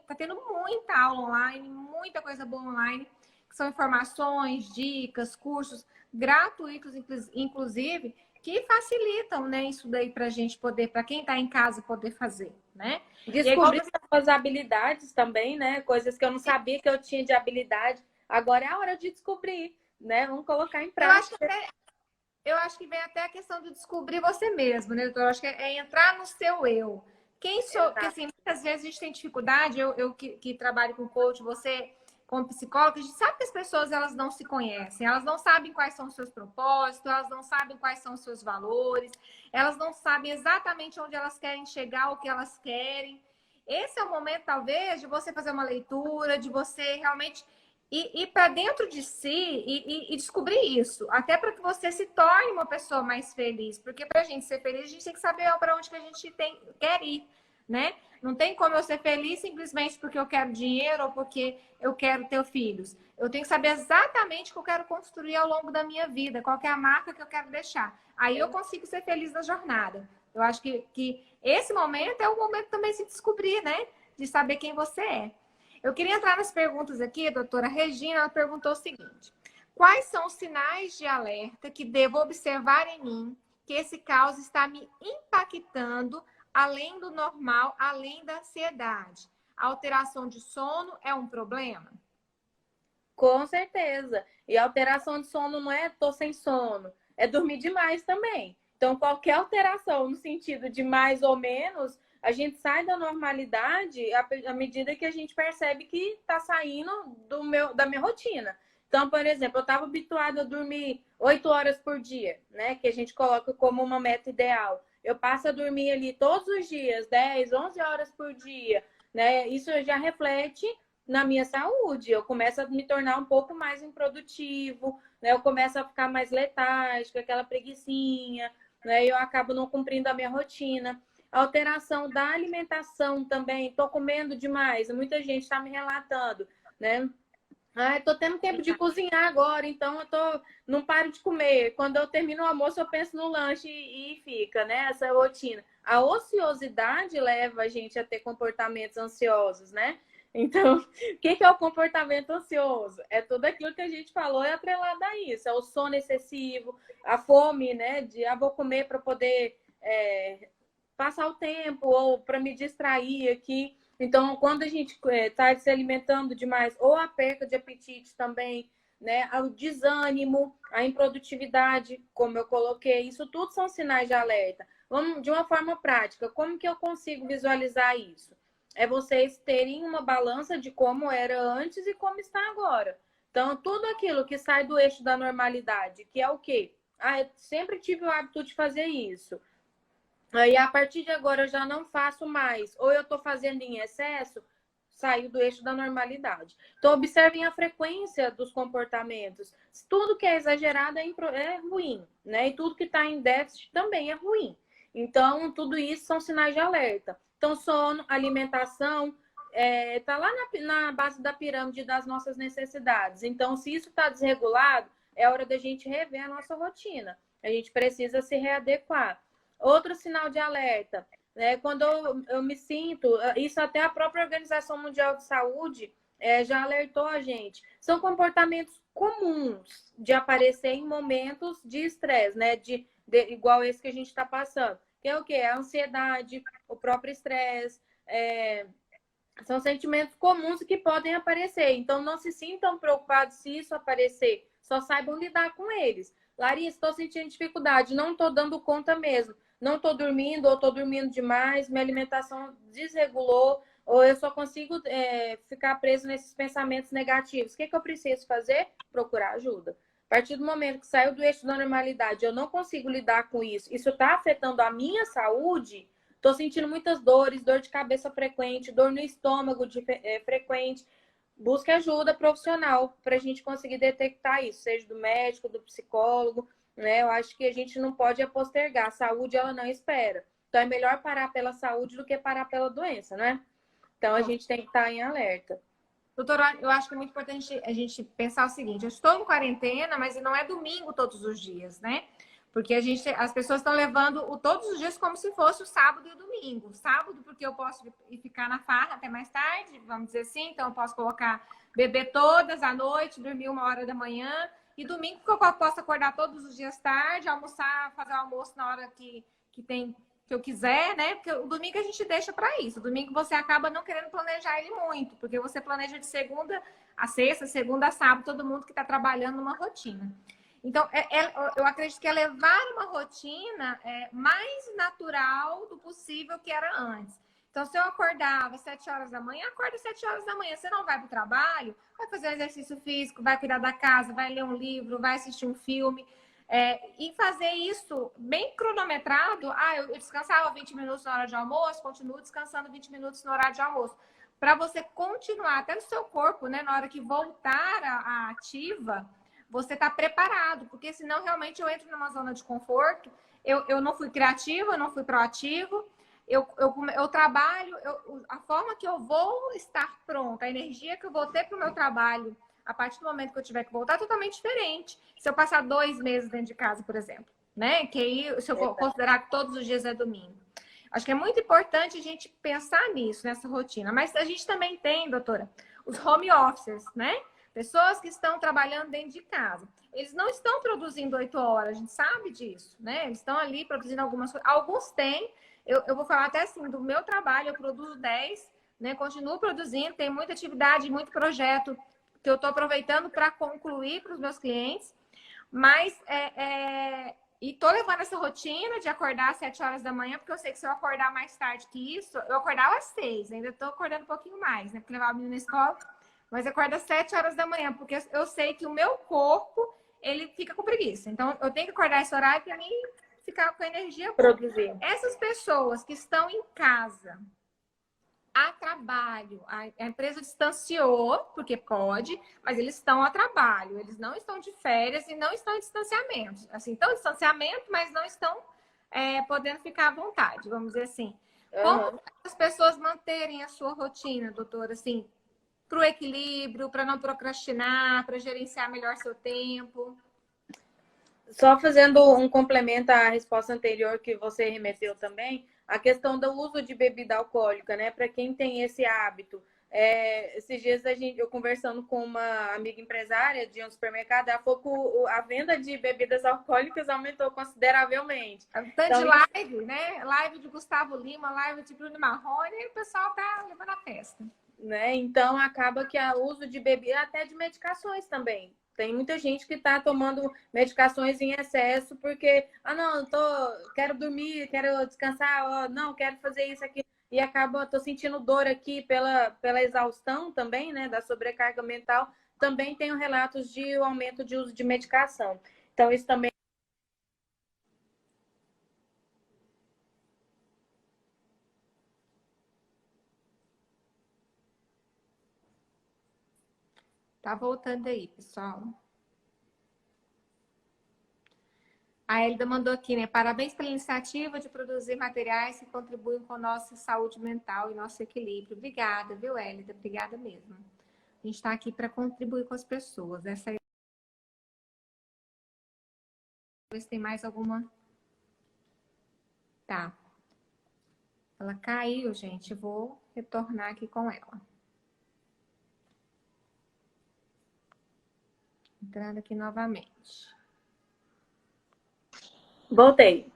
tá tendo muita aula online, muita coisa boa online, que são informações, dicas, cursos gratuitos, inclusive, que facilitam, né, isso daí para a gente poder, para quem está em casa, poder fazer, né? Descobrir as habilidades também, né? Coisas que eu não sabia que eu tinha de habilidade. Agora é a hora de descobrir, né? Vamos colocar em prática. Eu acho que vem até a questão de descobrir você mesmo, né, doutora? Eu acho que é entrar no seu eu. Quem sou? Porque, assim, muitas vezes a gente tem dificuldade, eu que trabalho com coach, você como psicóloga, a gente sabe que as pessoas elas não se conhecem, elas não sabem quais são os seus propósitos, elas não sabem quais são os seus valores, elas não sabem exatamente onde elas querem chegar, o que elas querem. Esse é o momento, talvez, de você fazer uma leitura, de você realmente ir para dentro de si e descobrir isso, até para que você se torne uma pessoa mais feliz, porque para a gente ser feliz, a gente tem que saber para onde que a gente quer ir, né? Não tem como eu ser feliz simplesmente porque eu quero dinheiro ou porque eu quero ter filhos. Eu tenho que saber exatamente o que eu quero construir ao longo da minha vida, qual é a marca que eu quero deixar. Aí eu consigo ser feliz na jornada. Eu acho que esse momento é o momento também de se descobrir, né? De saber quem você é. Eu queria entrar nas perguntas aqui, a doutora Regina, ela perguntou o seguinte: quais são os sinais de alerta que devo observar em mim que esse caos está me impactando além do normal, além da ansiedade? A alteração de sono é um problema? Com certeza. E alteração de sono não é tô sem sono, é dormir demais também. Então, qualquer alteração no sentido de mais ou menos, a gente sai da normalidade à medida que a gente percebe que está saindo da minha rotina. Então, por exemplo, eu estava habituada a dormir 8 horas por dia, né? Que a gente coloca como uma meta ideal. Eu passo a dormir ali todos os dias, 10, 11 horas por dia, né? Isso já reflete na minha saúde. Eu começo a me tornar um pouco mais improdutivo, né? Eu começo a ficar mais letárgica, aquela preguicinha, né? Eu acabo não cumprindo a minha rotina. Alteração da alimentação também, tô comendo demais. Muita gente está me relatando, né? Ah, tô tendo tempo de cozinhar agora, então não paro de comer. Quando eu termino o almoço, eu penso no lanche e fica, né? Essa rotina. A ociosidade leva a gente a ter comportamentos ansiosos, né? Então, o que é o comportamento ansioso? É tudo aquilo que a gente falou é atrelado a isso. É o sono excessivo, a fome, né? Vou comer para poder passar o tempo ou para me distrair aqui. Então, quando a gente está se alimentando demais, ou a perca de apetite também, né? O desânimo, a improdutividade, como eu coloquei, isso tudo são sinais de alerta. Vamos, de uma forma prática, como que eu consigo visualizar isso? É vocês terem uma balança de como era antes e como está agora. Então, tudo aquilo que sai do eixo da normalidade, que é o quê? Ah, eu sempre tive o hábito de fazer isso. Aí, a partir de agora, eu já não faço mais. Ou eu estou fazendo em excesso, saiu do eixo da normalidade. Então, observem a frequência dos comportamentos. Tudo que é exagerado é ruim, né? E tudo que está em déficit também é ruim. Então, tudo isso são sinais de alerta. Então, sono, alimentação, tá lá na base da pirâmide das nossas necessidades. Então, se isso está desregulado, é hora da gente rever a nossa rotina. A gente precisa se readequar. Outro sinal de alerta, né? Quando eu me sinto, isso até a própria Organização Mundial de Saúde já alertou a gente. São comportamentos comuns de aparecer em momentos de estresse, né? Igual esse que a gente está passando. Que é o quê? A ansiedade, o próprio estresse. São sentimentos comuns que podem aparecer. Então, não se sintam preocupados se isso aparecer. Só saibam lidar com eles. Larissa, estou sentindo dificuldade, não estou dando conta mesmo. Não estou dormindo ou estou dormindo demais, minha alimentação desregulou, ou eu só consigo ficar preso nesses pensamentos negativos. O que eu preciso fazer? Procurar ajuda. A partir do momento que saiu do eixo da normalidade, eu não consigo lidar com isso, isso está afetando a minha saúde, estou sentindo muitas dores, dor de cabeça frequente, dor no estômago frequente. Busque ajuda profissional para a gente conseguir detectar isso, seja do médico, do psicólogo, né? Eu acho que a gente não pode postergar. A saúde, ela não espera. Então, é melhor parar pela saúde do que parar pela doença, né? Então, a gente tem que estar em alerta. Doutora, eu acho que é muito importante a gente pensar o seguinte: eu estou em quarentena, mas não é domingo todos os dias, né? Porque as pessoas estão levando todos os dias como se fosse o sábado e o domingo. Sábado, porque eu posso ir ficar na farra até mais tarde, vamos dizer assim. Então, eu posso beber todas à noite, dormir 1 hora da manhã. E domingo, porque eu posso acordar todos os dias tarde, almoçar, fazer o almoço na hora que eu quiser, né? Porque o domingo a gente deixa para isso. O domingo você acaba não querendo planejar ele muito, porque você planeja de segunda a sexta, segunda a sábado, todo mundo que está trabalhando numa rotina. Então, eu acredito que é levar uma rotina mais natural do possível que era antes. Então, se eu acordava às 7 horas da manhã, acorda às 7 horas da manhã. Você não vai para o trabalho, vai fazer um exercício físico, vai cuidar da casa, vai ler um livro, vai assistir um filme. E fazer isso bem cronometrado. Eu descansava 20 minutos na hora de almoço, continuo descansando 20 minutos no horário de almoço. Para você continuar, até no seu corpo, né, na hora que voltar a ativa, você está preparado, porque senão realmente eu entro numa zona de conforto. Eu não fui criativa, eu não fui proativo. Eu trabalho, a forma que eu vou estar pronta, a energia que eu vou ter para o meu trabalho, a partir do momento que eu tiver que voltar, é totalmente diferente. Se eu passar 2 meses dentro de casa, por exemplo, né? Que aí, se eu considerar que todos os dias é domingo. Acho que é muito importante a gente pensar nisso, nessa rotina. Mas a gente também tem, doutora, os home officers, né? Pessoas que estão trabalhando dentro de casa. Eles não estão produzindo 8 horas, a gente sabe disso, né? Eles estão ali produzindo algumas coisas. Alguns têm. Eu vou falar até assim, do meu trabalho, eu produzo 10, né? Continuo produzindo, tem muita atividade, muito projeto que eu estou aproveitando para concluir para os meus clientes. Mas, e tô levando essa rotina de acordar às 7 horas da manhã, porque eu sei que se eu acordar mais tarde que isso, eu acordava às 6, ainda tô acordando um pouquinho mais, né? Porque levar o menino na escola. Mas eu acordo às 7 horas da manhã, porque eu sei que o meu corpo, ele fica com preguiça. Então, eu tenho que acordar esse horário para mim ficar com a energia boa. Produzir. Essas pessoas que estão em casa, a trabalho, a empresa distanciou, porque pode, mas eles estão a trabalho, eles não estão de férias e não estão em distanciamento. Assim, estão em distanciamento, mas não estão podendo ficar à vontade, vamos dizer assim. Como as pessoas manterem a sua rotina, doutora, assim, para o equilíbrio, para não procrastinar, para gerenciar melhor seu tempo? Só fazendo um complemento à resposta anterior que você remeteu também, a questão do uso de bebida alcoólica, né? Para quem tem esse hábito. Esses dias eu conversando com uma amiga empresária de um supermercado, ela falou que a venda de bebidas alcoólicas aumentou consideravelmente. Tanto então, de live, né? Live de Gustavo Lima, live de Bruno Marrone, e o pessoal tá levando a festa. Né? Então, acaba que o uso de bebida, até de medicações também. Tem muita gente que está tomando medicações em excesso porque, não, quero dormir, quero descansar, não, quero fazer isso aqui. E tô sentindo dor aqui pela exaustão também, né, da sobrecarga mental. Também tenho relatos de aumento de uso de medicação. Então, isso também. Tá voltando aí, pessoal. A Elida mandou aqui, né? Parabéns pela iniciativa de produzir materiais que contribuem com a nossa saúde mental e nosso equilíbrio. Obrigada, viu, Elida? Obrigada mesmo. A gente está aqui para contribuir com as pessoas. Essa aí. Ver se tem mais alguma. Tá. Ela caiu, gente. Eu vou retornar aqui com ela. Entrando aqui novamente. Voltei.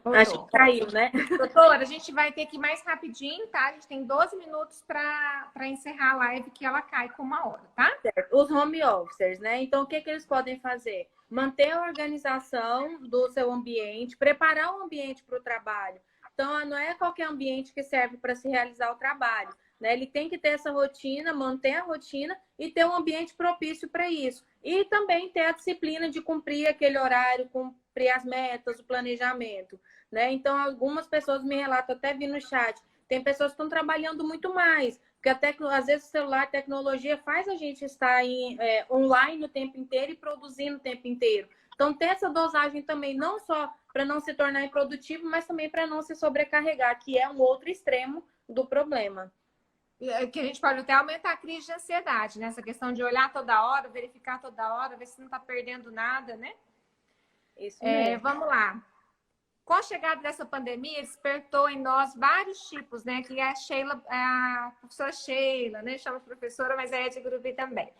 Voltou. Acho que caiu, né? Doutora, a gente vai ter que ir mais rapidinho, tá? A gente tem 12 minutos para encerrar a live, que ela cai com 1 hora, tá? Certo. Os home officers, né? Então, o que eles podem fazer? Manter a organização do seu ambiente, preparar o ambiente para o trabalho. Então, não é qualquer ambiente que serve para se realizar o trabalho, né? Ele tem que ter essa rotina, manter a rotina e ter um ambiente propício para isso. E também ter a disciplina de cumprir aquele horário, cumprir as metas, o planejamento, né? Então, algumas pessoas me relatam, até vi no chat, tem pessoas que estão trabalhando muito mais, porque às vezes o celular, a tecnologia faz a gente estar online o tempo inteiro e produzindo o tempo inteiro. Então, ter essa dosagem também, não só para não se tornar improdutivo, mas também para não se sobrecarregar, que é um outro extremo do problema. Que a gente pode até aumentar a crise de ansiedade, né? Essa questão de olhar toda hora, verificar toda hora, ver se não está perdendo nada, né? Isso mesmo. Vamos lá. Com a chegada dessa pandemia, despertou em nós vários tipos, né? Que a professora Sheila, né? Chama de professora, mas é de Gurupi também.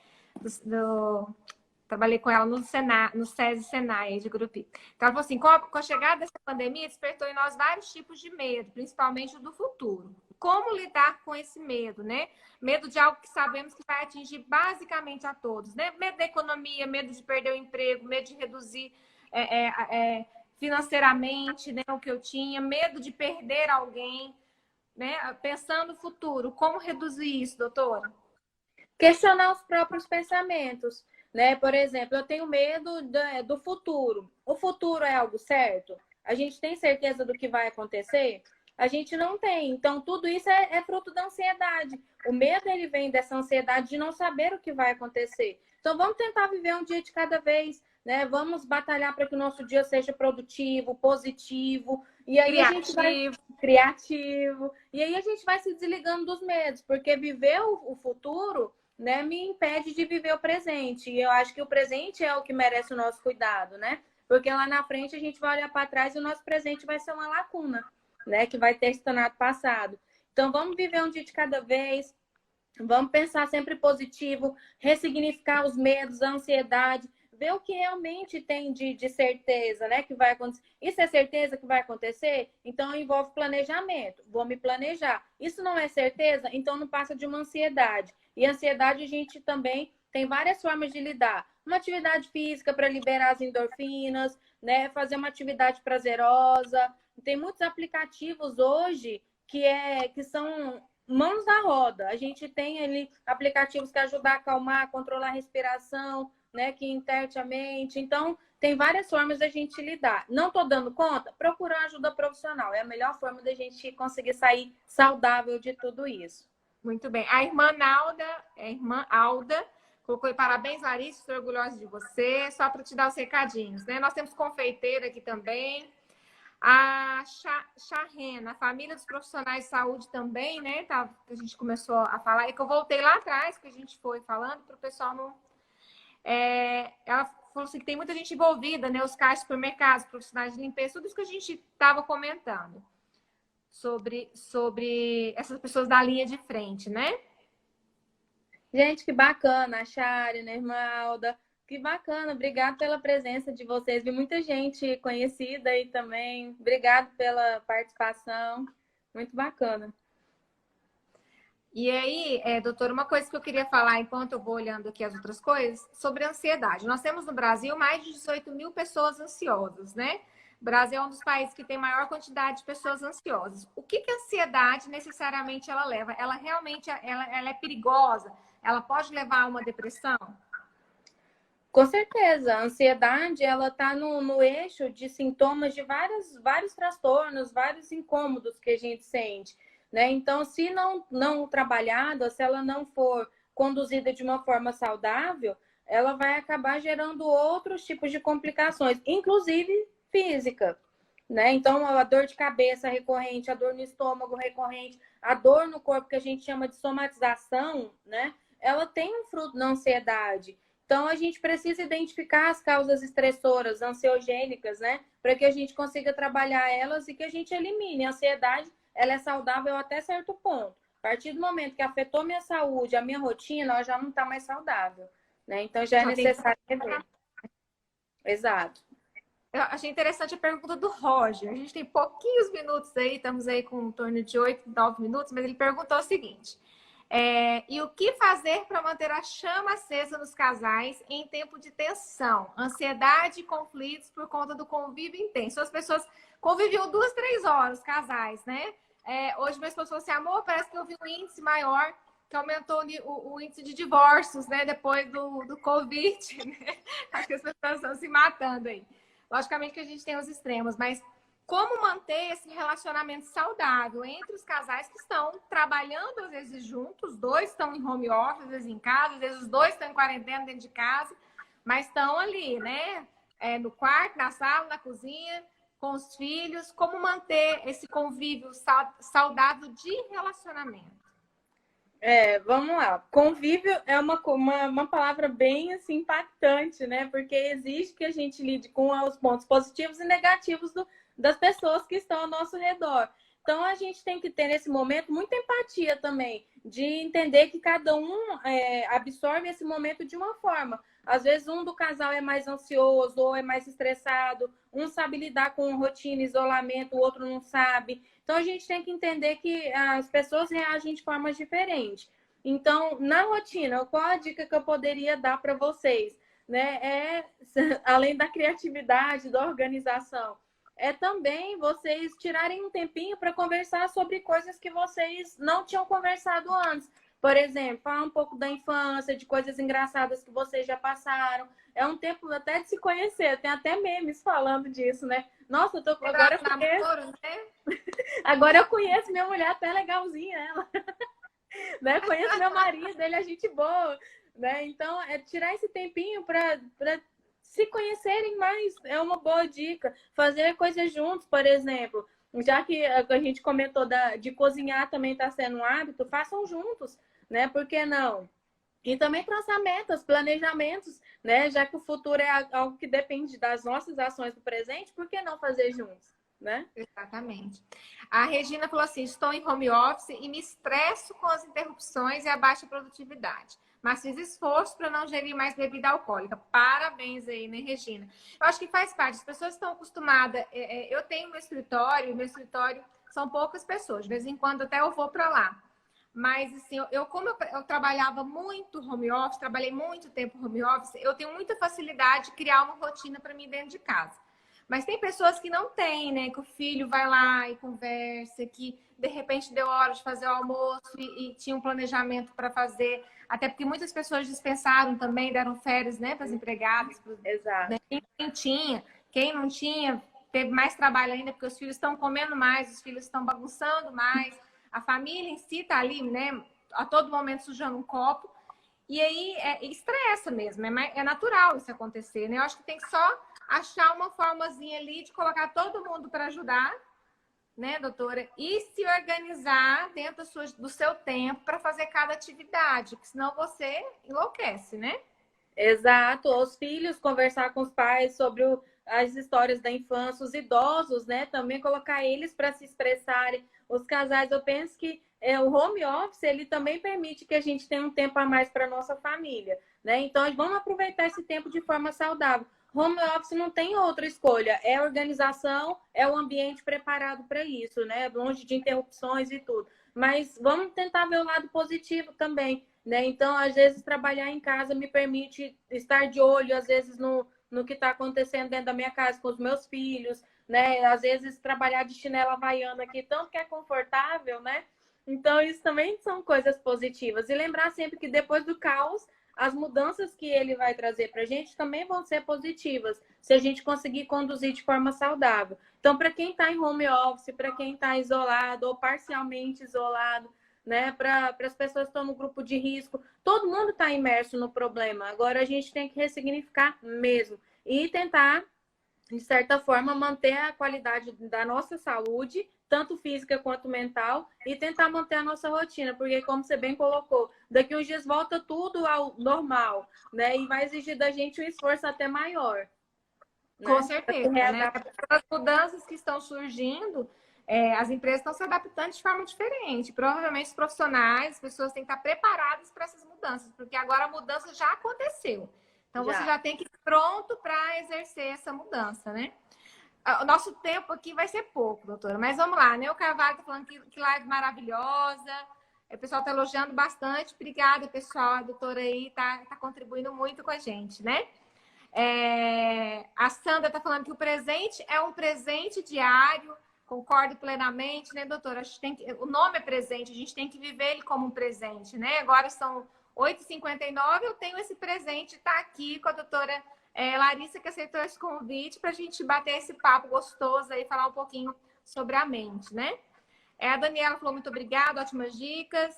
Trabalhei com ela no SESI Senai de Gurupi. Então, ela falou assim, com a chegada dessa pandemia, despertou em nós vários tipos de medo, principalmente o do futuro. como lidar com esse medo, né? Medo de algo que sabemos que vai atingir basicamente a todos, né? Medo da economia, medo de perder o emprego, medo de reduzir financeiramente, né, o que eu tinha, medo de perder alguém, né? Pensando no futuro, como reduzir isso, doutora? Questionar os próprios pensamentos, né? Por exemplo, eu tenho medo do futuro. O futuro é algo certo? A gente tem certeza do que vai acontecer? A gente não tem. Então, tudo isso é fruto da ansiedade. O medo, ele vem dessa ansiedade de não saber o que vai acontecer. Então, vamos tentar viver um dia de cada vez, né? Vamos batalhar para que o nosso dia seja produtivo, positivo. E aí a gente vai criativo. E aí a gente vai se desligando dos medos, porque viver o futuro, né, me impede de viver o presente. E eu acho que o presente é o que merece o nosso cuidado, né? Porque lá na frente a gente vai olhar para trás e o nosso presente vai ser uma lacuna, né? Que vai ter se tornado passado. Então vamos viver um dia de cada vez, vamos pensar sempre positivo, ressignificar os medos, a ansiedade, ver o que realmente tem de certeza, né? Que vai acontecer. Isso é certeza que vai acontecer? Então envolve planejamento. Vou me planejar. Isso não é certeza? Então não passa de uma ansiedade. E ansiedade a gente também tem várias formas de lidar. Uma atividade física para liberar as endorfinas, né? Fazer uma atividade prazerosa. Tem muitos aplicativos hoje que são mãos na roda. A gente tem ali aplicativos que ajudam a acalmar, controlar a respiração, né? Que interte a mente. Então, tem várias formas da gente lidar. Não estou dando conta? Procurar ajuda profissional. É a melhor forma da gente conseguir sair saudável de tudo isso. Muito bem. A irmã Alda, colocou aí, parabéns, Larissa, estou orgulhosa de você. Só para te dar os recadinhos, né? Nós temos confeiteira aqui também. A Charrena, a família dos profissionais de saúde também, né? Tá, a gente começou a falar, é que eu voltei lá atrás, que a gente foi falando, para o pessoal não. Ela falou assim que tem muita gente envolvida, né? Os caixas de supermercados, profissionais de limpeza, tudo isso que a gente estava comentando sobre essas pessoas da linha de frente, né? Gente, que bacana, a Shari, né, irmã Alda? Que bacana, obrigada pela presença de vocês. Vi muita gente conhecida aí também. Obrigado pela participação. Muito bacana. E aí, doutora, uma coisa que eu queria falar enquanto eu vou olhando aqui as outras coisas, sobre a ansiedade. Nós temos no Brasil mais de 18 mil pessoas ansiosas, né? O Brasil é um dos países que tem maior quantidade de pessoas ansiosas. O que a ansiedade necessariamente ela leva? Ela realmente ela é perigosa? Ela pode levar a uma depressão? Com certeza, a ansiedade ela está no eixo de sintomas de vários transtornos, vários incômodos que a gente sente, né? Então, se não trabalhada, se ela não for conduzida de uma forma saudável, ela vai acabar gerando outros tipos de complicações, inclusive física, né? Então, a dor de cabeça recorrente, a dor no estômago recorrente, a dor no corpo que a gente chama de somatização, né? Ela tem um fruto na ansiedade. Então, a gente precisa identificar as causas estressoras, ansiogênicas, né? Para que a gente consiga trabalhar elas e que a gente elimine. A ansiedade, ela é saudável até certo ponto. A partir do momento que afetou minha saúde, a minha rotina, ela já não está mais saudável, né? Então, já é necessário rever. Exato. Eu achei interessante a pergunta do Roger. A gente tem pouquinhos minutos aí, estamos aí com em torno de 8, 9 minutos, mas ele perguntou o seguinte... e o que fazer para manter a chama acesa nos casais em tempo de tensão, ansiedade e conflitos por conta do convívio intenso? As pessoas conviviam 2, 3 horas, casais, né? Hoje minha esposa falou assim, amor, parece que eu vi um índice maior, que aumentou o índice de divórcios, né? Depois do Covid, né? Acho que as pessoas estão se matando aí. Logicamente que a gente tem os extremos, mas como manter esse relacionamento saudável entre os casais que estão trabalhando, às vezes, juntos, os dois estão em home office, às vezes em casa, às vezes os dois estão em quarentena dentro de casa, mas estão ali, né? No quarto, na sala, na cozinha, com os filhos. Como manter esse convívio saudável de relacionamento? Vamos lá. Convívio é uma palavra bem assim, impactante, né? Porque exige que a gente lide com os pontos positivos e negativos das pessoas que estão ao nosso redor. Então, a gente tem que ter, nesse momento, muita empatia também, de entender que cada um absorve esse momento de uma forma. Às vezes, um do casal é mais ansioso ou é mais estressado, um sabe lidar com rotina, isolamento, o outro não sabe. Então, a gente tem que entender que as pessoas reagem de formas diferentes. Então, na rotina, qual a dica que eu poderia dar para vocês? Né? Além da criatividade, da organização, é também vocês tirarem um tempinho para conversar sobre coisas que vocês não tinham conversado antes. Por exemplo, falar um pouco da infância, de coisas engraçadas que vocês já passaram. É um tempo até de se conhecer. Tem até memes falando disso, né? Nossa, agora eu conheço minha mulher, até legalzinha ela. Né? Conheço meu marido, ele é gente boa. Né? Então, é tirar esse tempinho para se conhecerem mais. É uma boa dica. Fazer coisas juntos, por exemplo. Já que a gente comentou de cozinhar também está sendo um hábito, façam juntos, né? Por que não? E também traçar metas, planejamentos, né? Já que o futuro é algo que depende das nossas ações do presente, por que não fazer juntos, né? Exatamente. A Regina falou assim: estou em home office e me estresso com as interrupções e a baixa produtividade. Mas fiz esforço para não gerir mais bebida alcoólica. Parabéns aí, né, Regina? Eu acho que faz parte. As pessoas estão acostumadas. Eu tenho meu escritório são poucas pessoas. De vez em quando até eu vou para lá. Mas, assim, como eu trabalhava muito home office, trabalhei muito tempo home office, eu tenho muita facilidade de criar uma rotina para mim dentro de casa. Mas tem pessoas que não têm, né? Que o filho vai lá e conversa, que de repente deu hora de fazer o almoço e tinha um planejamento para fazer. Até porque muitas pessoas dispensaram também, deram férias, né, para as empregadas. Exato. Né? Quem não tinha, teve mais trabalho ainda, porque os filhos estão comendo mais, os filhos estão bagunçando mais. A família em si está ali, né? A todo momento sujando um copo. E aí estressa mesmo, é natural isso acontecer, né? Eu acho que tem que só achar uma formazinha ali de colocar todo mundo para ajudar, né, doutora? E se organizar dentro do seu tempo para fazer cada atividade, porque senão você enlouquece, né? Exato. Os filhos conversar com os pais sobre as histórias da infância, os idosos, né? Também colocar eles para se expressarem. Os casais, eu penso que o home office, ele também permite que a gente tenha um tempo a mais para nossa família, né? Então, vamos aproveitar esse tempo de forma saudável. Home office não tem outra escolha, é organização, é o ambiente preparado para isso, né? Longe de interrupções e tudo. Mas vamos tentar ver o lado positivo também, né? Então, às vezes, trabalhar em casa me permite estar de olho, às vezes, no que está acontecendo dentro da minha casa com os meus filhos, né? Às vezes, trabalhar de chinela havaiana aqui, tanto que é confortável, né? Então, isso também são coisas positivas. E lembrar sempre que depois do caos, as mudanças que ele vai trazer para a gente também vão ser positivas, se a gente conseguir conduzir de forma saudável. Então, para quem está em home office, para quem está isolado ou parcialmente isolado, né, para as pessoas que estão no grupo de risco, todo mundo está imerso no problema. Agora, a gente tem que ressignificar mesmo e tentar, de certa forma, manter a qualidade da nossa saúde, tanto física quanto mental, e tentar manter a nossa rotina, porque, como você bem colocou, daqui uns dias volta tudo ao normal, né? E vai exigir da gente um esforço até maior. Com Né? certeza, né? As mudanças que estão surgindo, as empresas estão se adaptando de forma diferente. Provavelmente os profissionais, as pessoas têm que estar preparadas para essas mudanças, porque agora a mudança já aconteceu. Então, você já tem que ir pronto para exercer essa mudança, né? O nosso tempo aqui vai ser pouco, doutora. Mas vamos lá, né? O Carvalho está falando que live maravilhosa. O pessoal está elogiando bastante. Obrigada, pessoal. A doutora aí está contribuindo muito com a gente, né? A Sandra está falando que o presente é um presente diário. Concordo plenamente, né, doutora? O nome é presente, a gente tem que viver ele como um presente, né? Agora são 8h59, eu tenho esse presente, está aqui com a doutora Larissa, que aceitou esse convite para a gente bater esse papo gostoso aí, falar um pouquinho sobre a mente, né? A Daniela falou muito obrigada, ótimas dicas.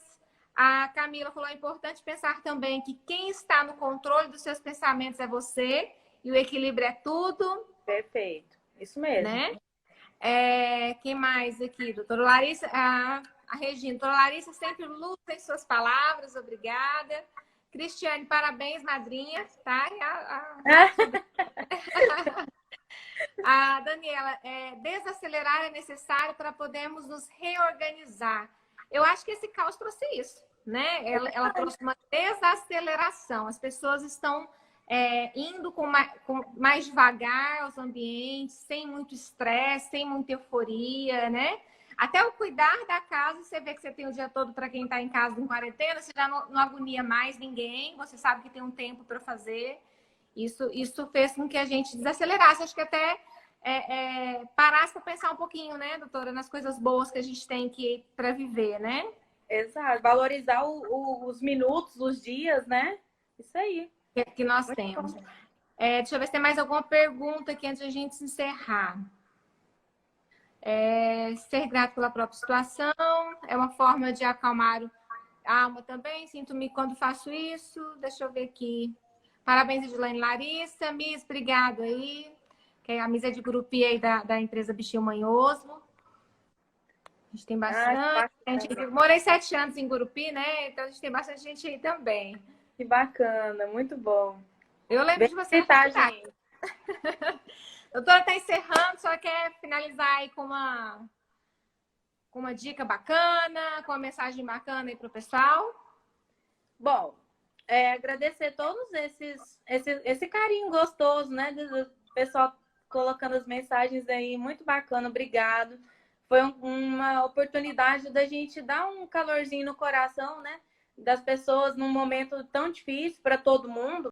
A Camila falou, é importante pensar também que quem está no controle dos seus pensamentos é você e o equilíbrio é tudo. Perfeito, isso mesmo. Né? Quem mais aqui? Doutora Larissa, a Regina. Doutora Larissa sempre luta em suas palavras, obrigada. Cristiane, parabéns, madrinha, tá? A Daniela, desacelerar é necessário para podermos nos reorganizar. Eu acho que esse caos trouxe isso, né? Ela trouxe uma desaceleração. As pessoas estão indo com mais devagar aos ambientes, sem muito estresse, sem muita euforia, né? Até o cuidar da casa, você vê que você tem o dia todo para quem está em casa em quarentena, você já não agonia mais ninguém, você sabe que tem um tempo para fazer. Isso fez com que a gente desacelerasse, acho que até parasse para pensar um pouquinho, né, doutora, nas coisas boas que a gente tem que para viver, né? Exato. Valorizar os minutos, os dias, né? Isso aí. Que nós Muito temos. bom. Deixa eu ver se tem mais alguma pergunta aqui antes de a gente se encerrar. Ser grato pela própria situação é uma forma de acalmar a alma também. Sinto-me quando faço isso. Deixa eu ver aqui. Parabéns, Edilane Larissa. Miss, obrigado aí. Que a Miss é de Gurupi aí da empresa Bichinho Manhoso. A gente tem bastante. Morei 7 anos em Gurupi, né? Então a gente tem bastante gente aí também. Que bacana, muito bom. Eu lembro de você. Tá, gente. Doutora, está encerrando, só quer finalizar aí com uma dica bacana, com uma mensagem bacana aí para o pessoal? Bom, agradecer todos esse carinho gostoso, né? Do pessoal colocando as mensagens aí, muito bacana, obrigado. Foi uma oportunidade da gente dar um calorzinho no coração, né? Das pessoas num momento tão difícil para todo mundo.